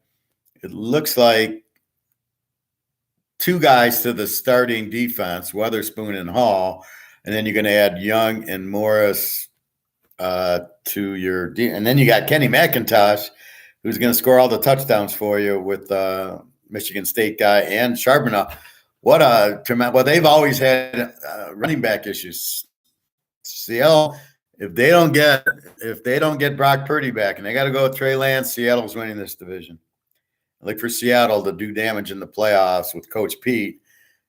it looks like, 2 guys to the starting defense, Weatherspoon and Hall, and then you're going to add Young and Morris to your and then you got Kenny McIntosh, who's going to score all the touchdowns for you with Michigan State guy and Charbonnet. What a tremendous! Well, they've always had running back issues. Seattle, if they don't get Brock Purdy back, and they got to go with Trey Lance, Seattle's winning this division. Look for Seattle to do damage in the playoffs with Coach Pete.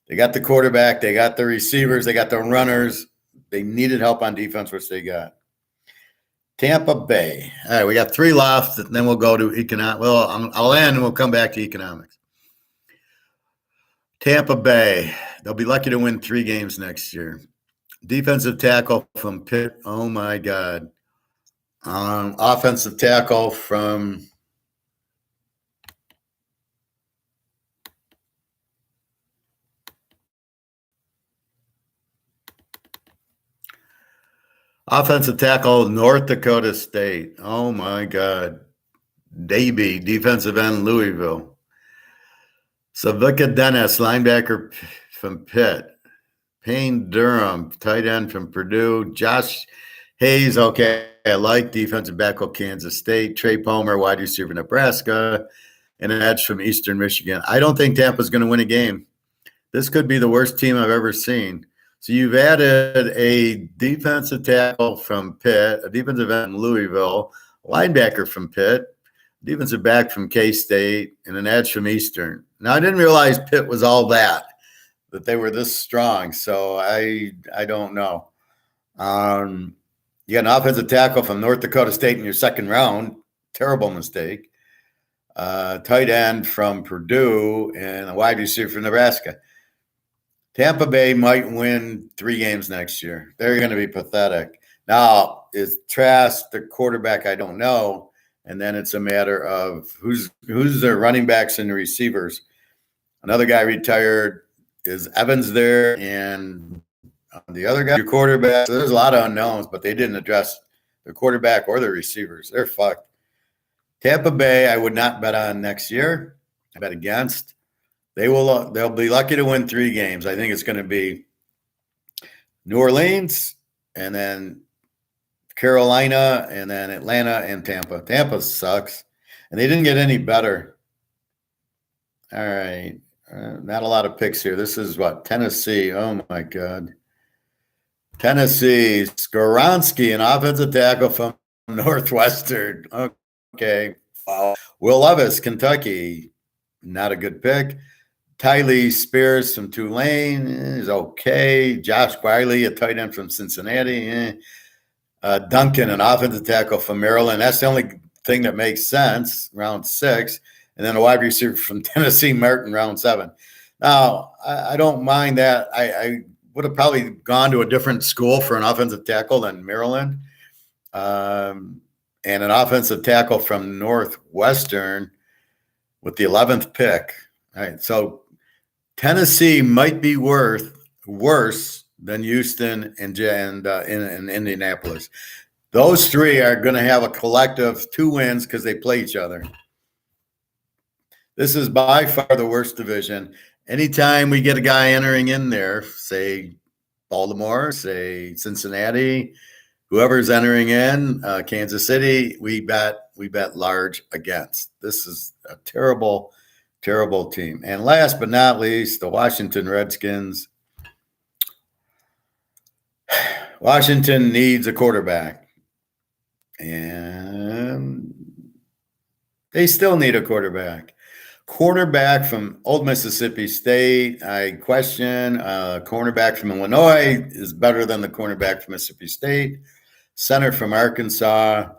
They got the quarterback. They got the receivers. They got the runners. They needed help on defense, which they got. Tampa Bay. All right, we got 3 left, and then we'll go to economics. Well, I'll end, and we'll come back to economics. Tampa Bay, they'll be lucky to win 3 games next year. Defensive tackle from Pitt, oh my God. Offensive tackle from North Dakota State. Oh my God. Davey, defensive end, Louisville. Savika Dennis, linebacker from Pitt. Payne Durham, tight end from Purdue. Josh Hayes, okay, I like defensive back of Kansas State. Trey Palmer, wide receiver, Nebraska. And an edge from Eastern Michigan. I don't think Tampa's going to win a game. This could be the worst team I've ever seen. So you've added a defensive tackle from Pitt, a defensive end from Louisville, a linebacker from Pitt, defensive back from K-State, and an edge from Eastern. Now, I didn't realize Pitt was all that they were this strong. So I don't know. You got an offensive tackle from North Dakota State in your second round. Terrible mistake. Tight end from Purdue, and a wide receiver from Nebraska. Tampa Bay might win 3 games next year. They're going to be pathetic. Now, is Trask the quarterback? I don't know. And then it's a matter of who's their running backs and receivers. Another guy retired. Is Evans there? And the other guy, your quarterback. So there's a lot of unknowns, but they didn't address the quarterback or the receivers. They're fucked. Tampa Bay, I would not bet on next year. I bet against. They'll be lucky to win 3 games. I think it's going to be New Orleans, and then Carolina, and then Atlanta and Tampa. Tampa sucks, and they didn't get any better. All right, not a lot of picks here. This is what, Tennessee. Oh my God, Tennessee. Skoronski, an offensive tackle from Northwestern. Okay. Will Levis, Kentucky, not a good pick. Tylee Spears from Tulane is okay. Josh Wiley, a tight end from Cincinnati. Duncan, an offensive tackle from Maryland. That's the only thing that makes sense, round 6. And then a wide receiver from Tennessee, Martin, round 7. Now, I don't mind that. I would have probably gone to a different school for an offensive tackle than Maryland. And an offensive tackle from Northwestern with the 11th pick. All right, so Tennessee might be worse than Houston and Indianapolis. Those 3 are going to have a collective 2 wins because they play each other. This is by far the worst division. Anytime we get a guy entering in there, say Baltimore, say Cincinnati, whoever's entering in, Kansas City, we bet large against. This is a terrible, terrible team. And last but not least, the Washington Redskins. Washington needs a quarterback. And they still need a quarterback. Cornerback from Old Mississippi State, I question. Cornerback from Illinois is better than the cornerback from Mississippi State. Center from Arkansas,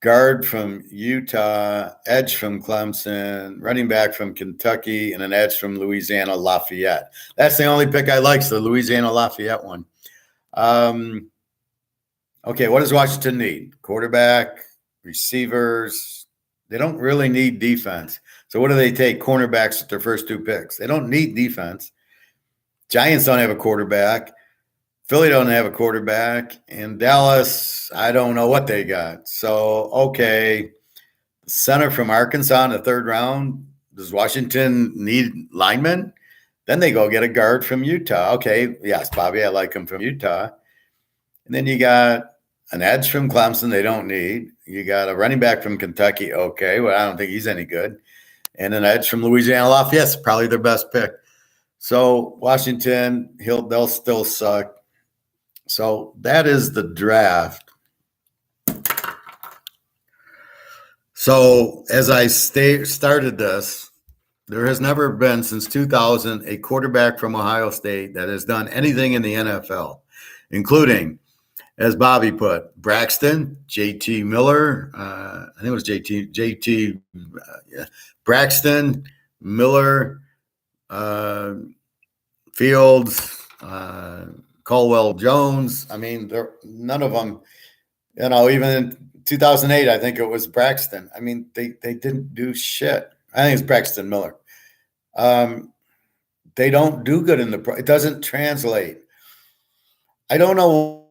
guard from Utah, edge from Clemson, running back from Kentucky, and an edge from Louisiana Lafayette. That's the only pick I like, so the Louisiana Lafayette one. Okay, what does Washington need? Quarterback, receivers. They don't really need defense. So what do they take? Cornerbacks with their first 2 picks. They don't need defense. Giants don't have a quarterback. Philly don't have a quarterback. And Dallas, I don't know what they got. So, okay, center from Arkansas in the 3rd round. Does Washington need linemen? Then they go get a guard from Utah. Okay, yes, Bobby, I like him from Utah. And then you got an edge from Clemson they don't need. You got a running back from Kentucky. Okay, well, I don't think he's any good. And an edge from Louisiana Lafayette, probably their best pick. So Washington, they'll still suck. So that is the draft. So as I started this, there has never been since 2000 a quarterback from Ohio State that has done anything in the NFL, including, as Bobby put, Braxton, JT Miller. I think it was JT. Braxton, Miller, Fields, Caldwell Jones. I mean, none of them, even in 2008, I think it was Braxton. I mean, they didn't do shit. I think it's Braxton Miller. They don't do good it doesn't translate. I don't know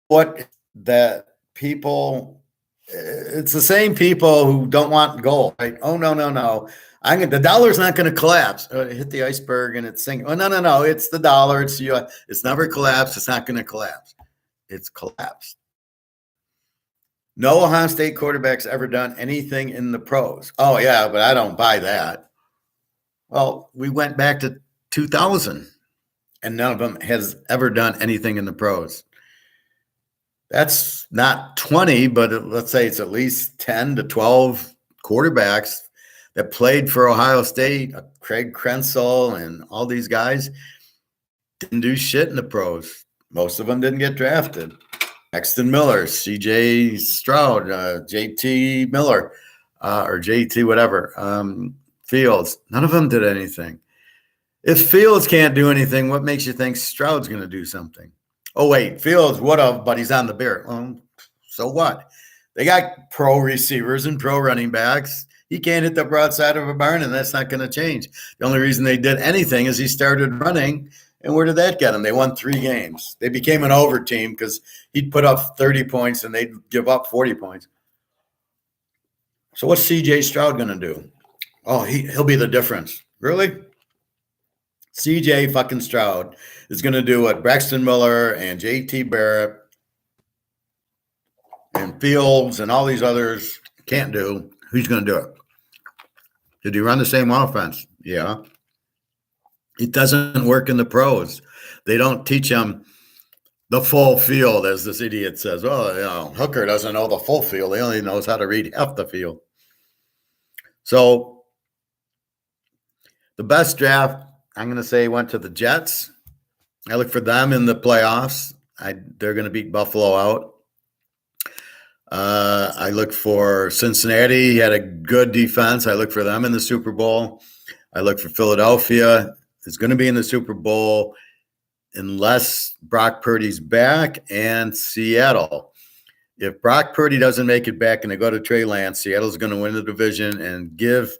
what that people, it's the same people who don't want gold, right? Oh, no. The dollar's not going to collapse. It hit the iceberg and it's sinking. Oh, no. It's the dollar. It's never collapsed. It's not going to collapse. It's collapsed. No Ohio State quarterback's ever done anything in the pros. Oh, yeah, but I don't buy that. Well, we went back to 2000, and none of them has ever done anything in the pros. That's not 20, but let's say it's at least 10 to 12 quarterbacks that played for Ohio State, Craig Krenzel and all these guys didn't do shit in the pros. Most of them didn't get drafted. Braxton Miller, C.J. Stroud, J.T. Miller, or J.T. whatever, Fields. None of them did anything. If Fields can't do anything, what makes you think Stroud's going to do something? Oh, wait, Fields would have, but he's on the Bears. So what? They got pro receivers and pro running backs. He can't hit the broadside of a barn, and that's not going to change. The only reason they did anything is he started running, and where did that get him? They won 3 games. They became an over team because he'd put up 30 points, and they'd give up 40 points. So what's C.J. Stroud going to do? Oh, he'll be the difference. Really? C.J. fucking Stroud is going to do what Braxton Miller and J.T. Barrett and Fields and all these others can't do. Who's going to do it? Did he run the same offense? Yeah. It doesn't work in the pros. They don't teach him the full field, as this idiot says. Oh, Hooker doesn't know the full field. He only knows how to read half the field. So the best draft, I'm going to say, went to the Jets. I look for them in the playoffs. They're going to beat Buffalo out. I look for Cincinnati. He had a good defense. I look for them in the Super Bowl. I look for Philadelphia. It's going to be in the Super Bowl unless Brock Purdy's back, and Seattle. If Brock Purdy doesn't make it back and they go to Trey Lance, Seattle's going to win the division and give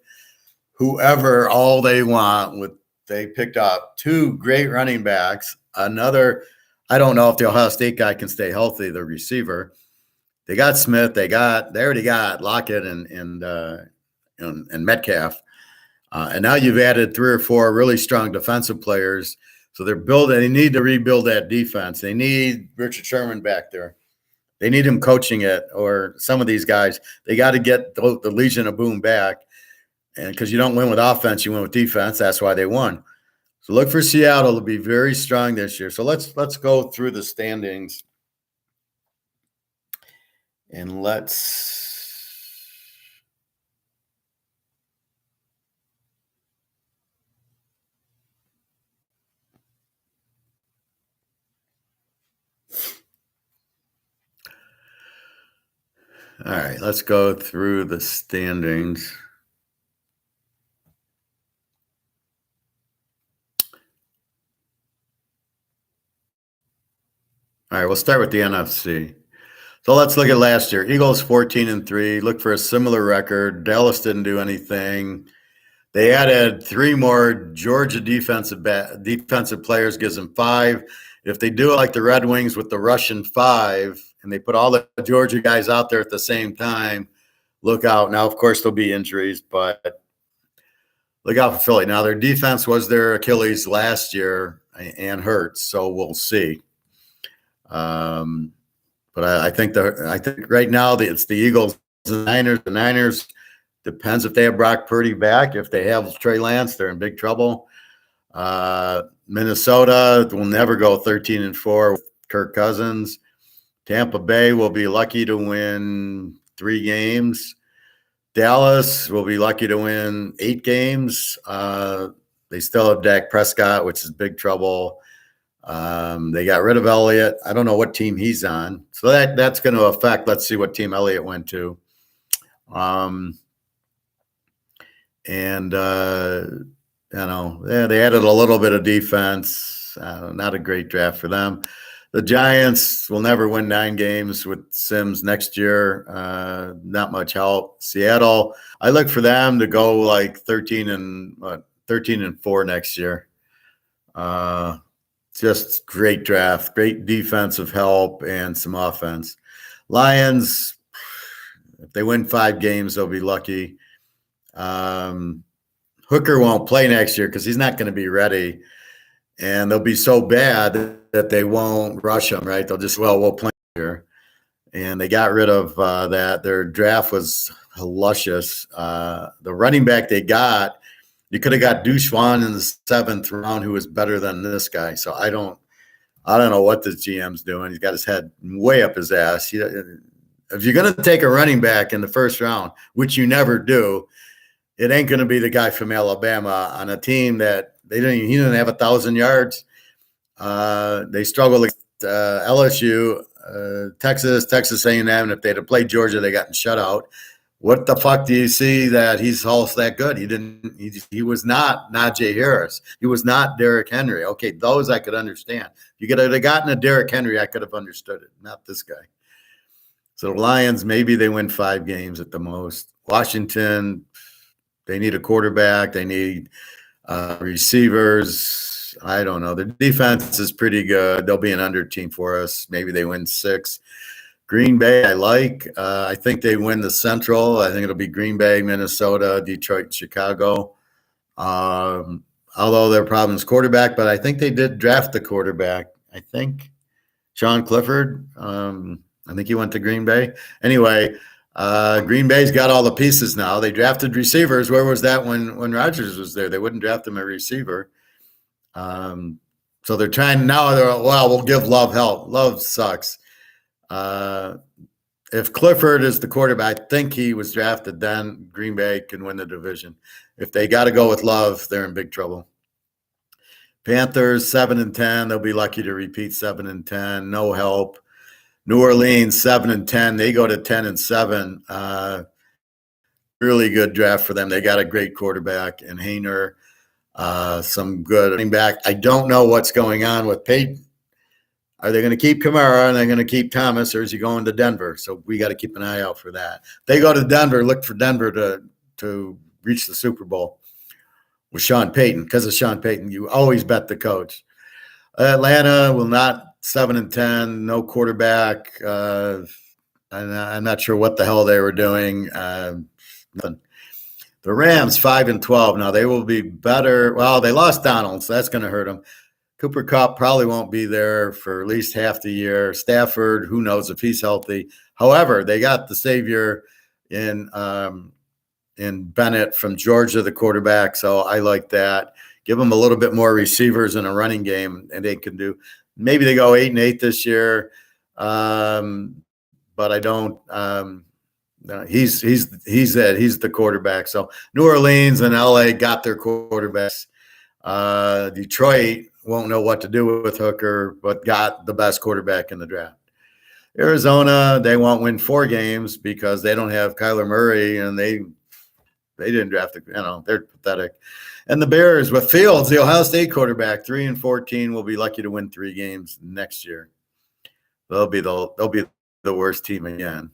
whoever all they want. They picked up 2 great running backs. Another, I don't know if the Ohio State guy can stay healthy, the receiver. They got Smith. They already got Lockett and Metcalf. And now you've added 3 or 4 really strong defensive players. So they need to rebuild that defense. They need Richard Sherman back there. They need him coaching it, or some of these guys. They got to get the Legion of Boom back. And because you don't win with offense, you win with defense. That's why they won. So look for Seattle to be very strong this year. So let's go through the standings. And all right, let's go through the standings. All right, we'll start with the NFC. So let's look at last year. Eagles 14-3. Look for a similar record. Dallas didn't do anything. They added 3 more Georgia defensive players, gives them 5. If they do it like the Red Wings with the Russian 5, and they put all the Georgia guys out there at the same time, look out. Now, of course, there'll be injuries, but look out for Philly. Now, their defense was their Achilles last year and hurts, so we'll see. But I think right now it's the Eagles and the Niners. The Niners, depends if they have Brock Purdy back. If they have Trey Lance, they're in big trouble. Minnesota will never go 13-4 with Kirk Cousins. Tampa Bay will be lucky to win 3 games. Dallas will be lucky to win 8 games. They still have Dak Prescott, which is big trouble. They got rid of Elliott. I don't know what team he's on. So that's going to affect. Let's see what team Elliott went to. And they added a little bit of defense. Not a great draft for them. The Giants will never win 9 games with Sims next year. Not much help. Seattle, I look for them to go like 13-4 next year. Just great draft, great defensive help, and some offense. Lions, if they win 5 games, they'll be lucky. Hooker won't play next year because he's not going to be ready. And they'll be so bad that they won't rush him, right? They'll just, we'll play here. And they got rid of that. Their draft was luscious. The running back they got, you could have got Duchesne in the 7th round, who was better than this guy. So I don't know what this GM's doing. He's got his head way up his ass. If you're going to take a running back in the 1st round, which you never do, it ain't going to be the guy from Alabama on a team that he didn't have 1,000 yards. They struggled with LSU, Texas A&M, and if they'd have played Georgia, they got shut out. What the fuck do you see that he's all that good? He was not Najee Harris. He was not Derrick Henry. Okay, those I could understand. You could have gotten a Derrick Henry, I could have understood it, not this guy. So the Lions, maybe they win 5 games at the most. Washington, they need a quarterback. They need receivers. I don't know. The defense is pretty good. They'll be an under team for us. Maybe they win 6. Green Bay, I like. I think they win the Central. I think it'll be Green Bay, Minnesota, Detroit, Chicago. Although their problem is quarterback, but I think they did draft the quarterback. I think Sean Clifford. I think he went to Green Bay. Anyway, Green Bay's got all the pieces now. They drafted receivers. Where was that when Rodgers was there? They wouldn't draft him a receiver. So they're trying now. We'll give Love help. Love sucks. If Clifford is the quarterback, I think he was drafted, then Green Bay can win the division. If they got to go with Love, they're in big trouble. Panthers 7-10. They'll be lucky to repeat 7-10. No help. New Orleans 7-10. They go to 10-7. Really good draft for them. They got a great quarterback in Hayner. Some good running back. I don't know what's going on with Peyton. Are they going to keep Kamara and they're going to keep Thomas, or is he going to Denver? So we got to keep an eye out for that. If they go to Denver, look for Denver to reach the Super Bowl with Sean Payton. Because of Sean Payton, you always bet the coach. Atlanta will not 7-10, no quarterback. I'm not sure what the hell they were doing. Nothing. The Rams 5-12. Now they will be better. Well, they lost Donald, so that's going to hurt them. Cooper Kupp probably won't be there for at least half the year. Stafford, who knows if he's healthy. However, they got the savior in Bennett from Georgia, the quarterback. So I like that. Give them a little bit more receivers in a running game, and they can do. Maybe they go 8-8 this year, but I don't. He's the quarterback. So New Orleans and LA got their quarterbacks. Detroit won't know what to do with Hooker, but got the best quarterback in the draft. Arizona, they won't win 4 games because they don't have Kyler Murray, and they didn't draft they're pathetic. And the Bears with Fields, the Ohio State quarterback, 3-14, will be lucky to win 3 games next year. They'll be the worst team again,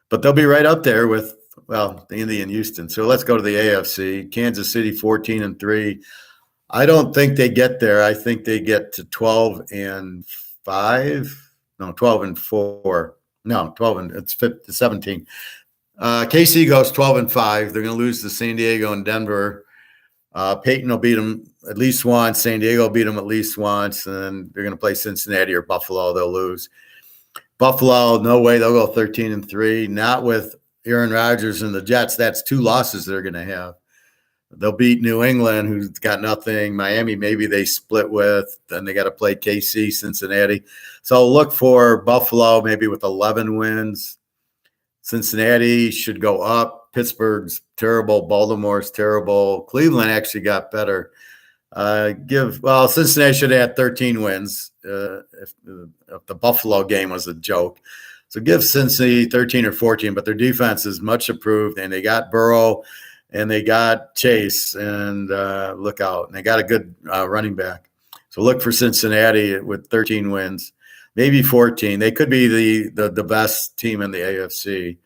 but they'll be right up there with the Indy and Houston. So let's go to the AFC. Kansas City 14-3. I don't think they get there. I think they get to 12-5. No, 12-4. No, 12 it's 17. KC goes 12-5. They're going to lose to San Diego and Denver. Peyton will beat them at least once. San Diego will beat them at least once. And then they're going to play Cincinnati or Buffalo. They'll lose. Buffalo, no way. They'll go 13-3. Not with Aaron Rodgers and the Jets. That's 2 losses they're going to have. They'll beat New England, who's got nothing. Miami, maybe they split with. Then they got to play KC, Cincinnati. So look for Buffalo maybe with 11 wins. Cincinnati should go up. Pittsburgh's terrible. Baltimore's terrible. Cleveland actually got better. Cincinnati should have had 13 wins if the Buffalo game was a joke. So give Cincinnati 13 or 14, but their defense is much improved, and they got Burrow. and they got Chase, and look out. And they got a good running back. So look for Cincinnati with 13 wins, maybe 14. They could be the best team in the AFC.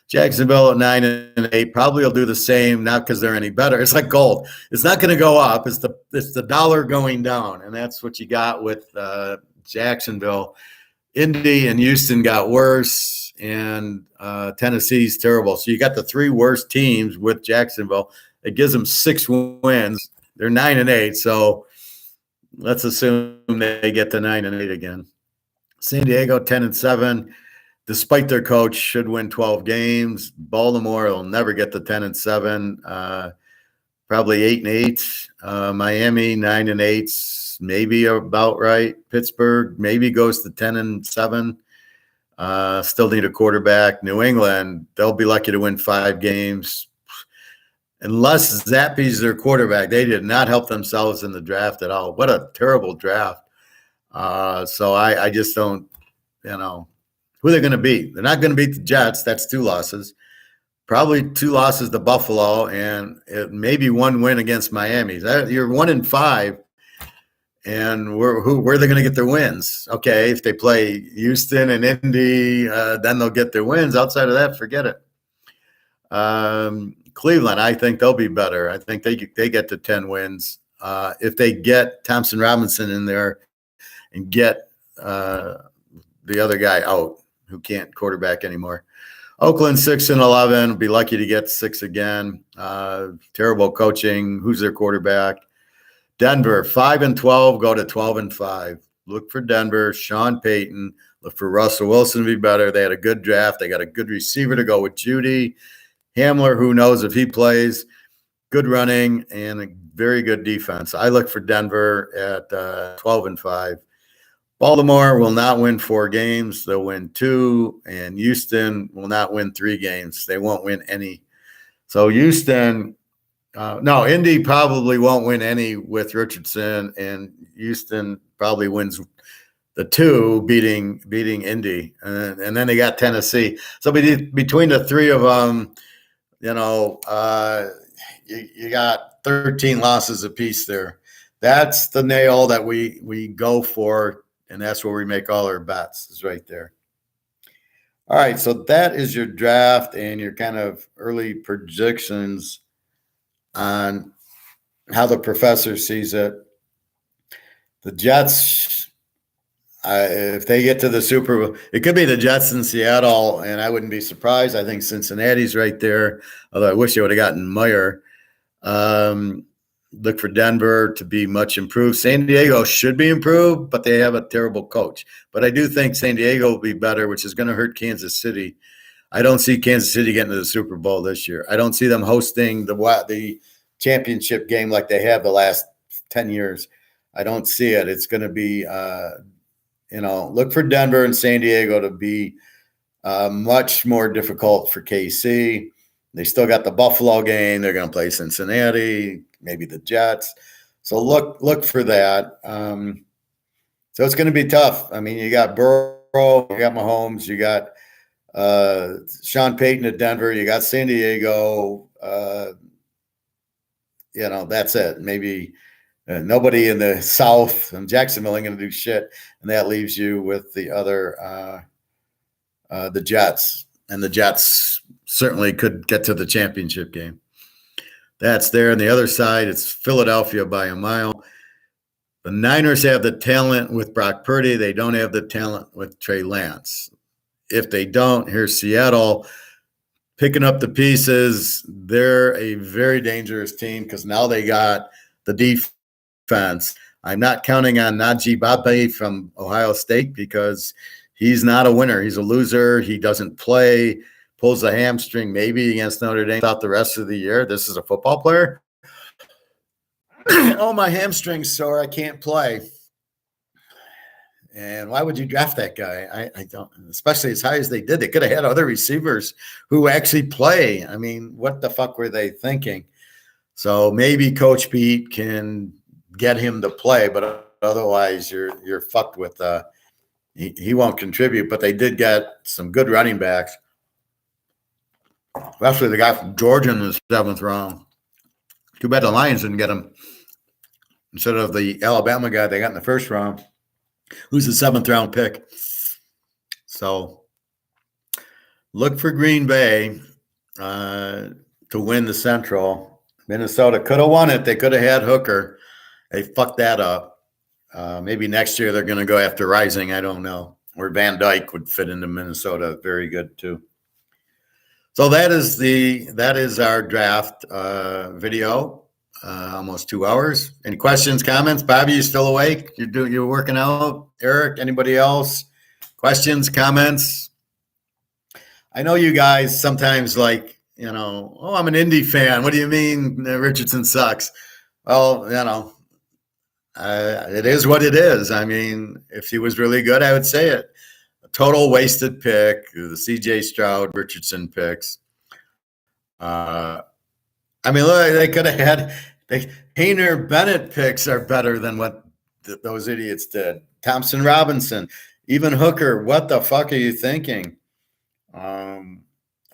Jacksonville at 9-8 probably will do the same, not because they're any better. It's like gold. It's not going to go up. It's the dollar going down, and that's what you got with Jacksonville. Indy and Houston got worse, and Tennessee's terrible. So you got the 3 worst teams with Jacksonville. It gives them 6 wins. They're 9-8, so let's assume they get to 9-8 again. San Diego 10-7. Despite their coach, should win 12 games. Baltimore will never get to 10-7. Probably 8-8. Miami 9-8, maybe about right. Pittsburgh maybe goes to 10-7. Still need a quarterback. New England, they'll be lucky to win 5 games. Unless Zappe's their quarterback, they did not help themselves in the draft at all. What a terrible draft. So I just don't, who are they going to beat? They're not going to beat the Jets. That's 2 losses. Probably 2 losses to Buffalo, and maybe 1 win against Miami. You're 1-5, and where are they going to get their wins? Okay, if they play Houston and Indy, then they'll get their wins. Outside of that, forget it. Cleveland, I think they'll be better. I think they get to 10 wins. If they get Thompson Robinson in there and get the other guy out who can't quarterback anymore. Oakland 6-11, be lucky to get 6 again. Terrible coaching. Who's their quarterback? Denver 5-12, go to 12-5. Look for Denver. Sean Payton. Look for Russell Wilson to be better. They had a good draft. They got a good receiver to go with Judy. Hamler, who knows if he plays. Good running and a very good defense. I look for Denver at 12-5. Baltimore will not win 4 games. They'll win 2, and Houston will not win 3 games. They won't win any. So Houston, Indy probably won't win any with Richardson, and Houston probably wins the 2, beating Indy, and then they got Tennessee. So between the 3 of them, you got 13 losses apiece there. That's the nail that we go for. And that's where we make all our bets, is right there. All right, so that is your draft and your kind of early predictions on how the professor sees it. The Jets, if they get to the Super Bowl, it could be the Jets in Seattle, and I wouldn't be surprised. I think Cincinnati's right there, although I wish they would have gotten Meyer. Look for Denver to be much improved. San Diego should be improved, but they have a terrible coach. But I do think San Diego will be better, which is going to hurt Kansas City. I don't see Kansas City getting to the Super Bowl this year. I don't see them hosting the championship game like they have the last 10 years. I don't see it. It's going to be, look for Denver and San Diego to be much more difficult for KC. They still got the Buffalo game. They're going to play Cincinnati, maybe the Jets. So look for that. So it's going to be tough. I mean, you got Burrow, you got Mahomes, you got Sean Payton at Denver, you got San Diego. That's it. Maybe nobody in the South, and Jacksonville ain't going to do shit. And that leaves you with the other, the Jets. And the Jets certainly could get to the championship game. That's there. On the other side, it's Philadelphia by a mile. The Niners have the talent with Brock Purdy. They don't have the talent with Trey Lance. If they don't, here's Seattle picking up the pieces. They're a very dangerous team because now they got the defense. I'm not counting on Najee Babe from Ohio State because he's not a winner. He's a loser. He doesn't play, pulls a hamstring maybe against Notre Dame out the rest of the year. This is a football player. Oh, my hamstring's sore. I can't play. And why would you draft that guy? I don't, especially as high as they did. They could have had other receivers who actually play. I mean, what the fuck were they thinking? So maybe Coach Pete can get him to play, but otherwise you're fucked with he won't contribute. But they did get some good running backs. especially the guy from Georgia in the 7th round. Too bad the Lions didn't get him instead of the Alabama guy they got in the 1st round, who's the 7th round pick. So look for Green Bay to win the Central. Minnesota could have won it. They could have had Hooker. They fucked that up. Maybe next year they're going to go after Rising. I don't know. Or Van Dyke would fit into Minnesota very good too. So that is our draft video. Almost 2 hours. Any questions, comments? Bobby, you still awake? You're working out? Eric, anybody else? Questions, comments? I know you guys sometimes like, oh, I'm an Indy fan. What do you mean Richardson sucks? Well, it is what it is. I mean, if he was really good, I would say it. A total wasted pick, the C.J. Stroud, Richardson picks. I mean, look, they could have had Hayner Bennett picks are better than what those idiots did. Thompson Robinson, even Hooker. What the fuck are you thinking?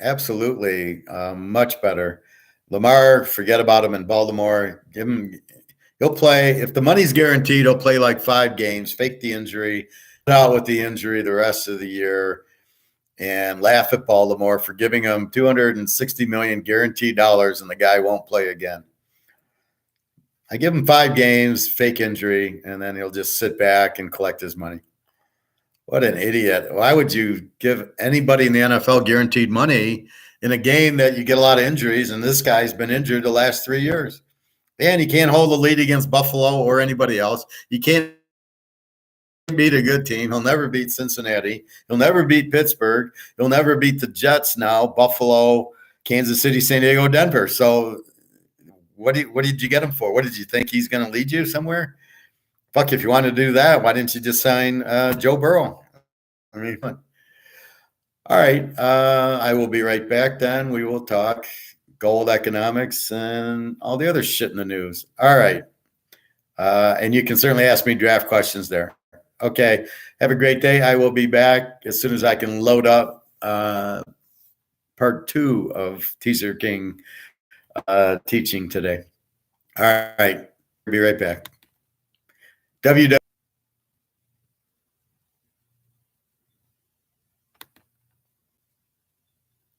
Absolutely, much better. Lamar, forget about him in Baltimore. Give him. He'll play if the money's guaranteed. He'll play like 5 games. Fake the injury, out with the injury the rest of the year, and laugh at Baltimore for giving him $260 million guaranteed dollars, and the guy won't play again. I give him 5 games, fake injury, and then he'll just sit back and collect his money. What an idiot. Why would you give anybody in the NFL guaranteed money in a game that you get a lot of injuries, and this guy's been injured the last 3 years? And he can't hold the lead against Buffalo or anybody else. He can't beat a good team. He'll never beat Cincinnati. He'll never beat Pittsburgh. He'll never beat the Jets now, Buffalo, Kansas City, San Diego, Denver. So what did you get him for? What did you think he's going to lead you somewhere? Fuck, if you want to do that, why didn't you just sign Joe Burrow? I mean, all right. I will be right back then. We will talk gold economics and all the other shit in the news. All right. And you can certainly ask me draft questions there. Okay. Have a great day. I will be back as soon as I can load up part 2 of Teaserking teaching today. All right. Be right back.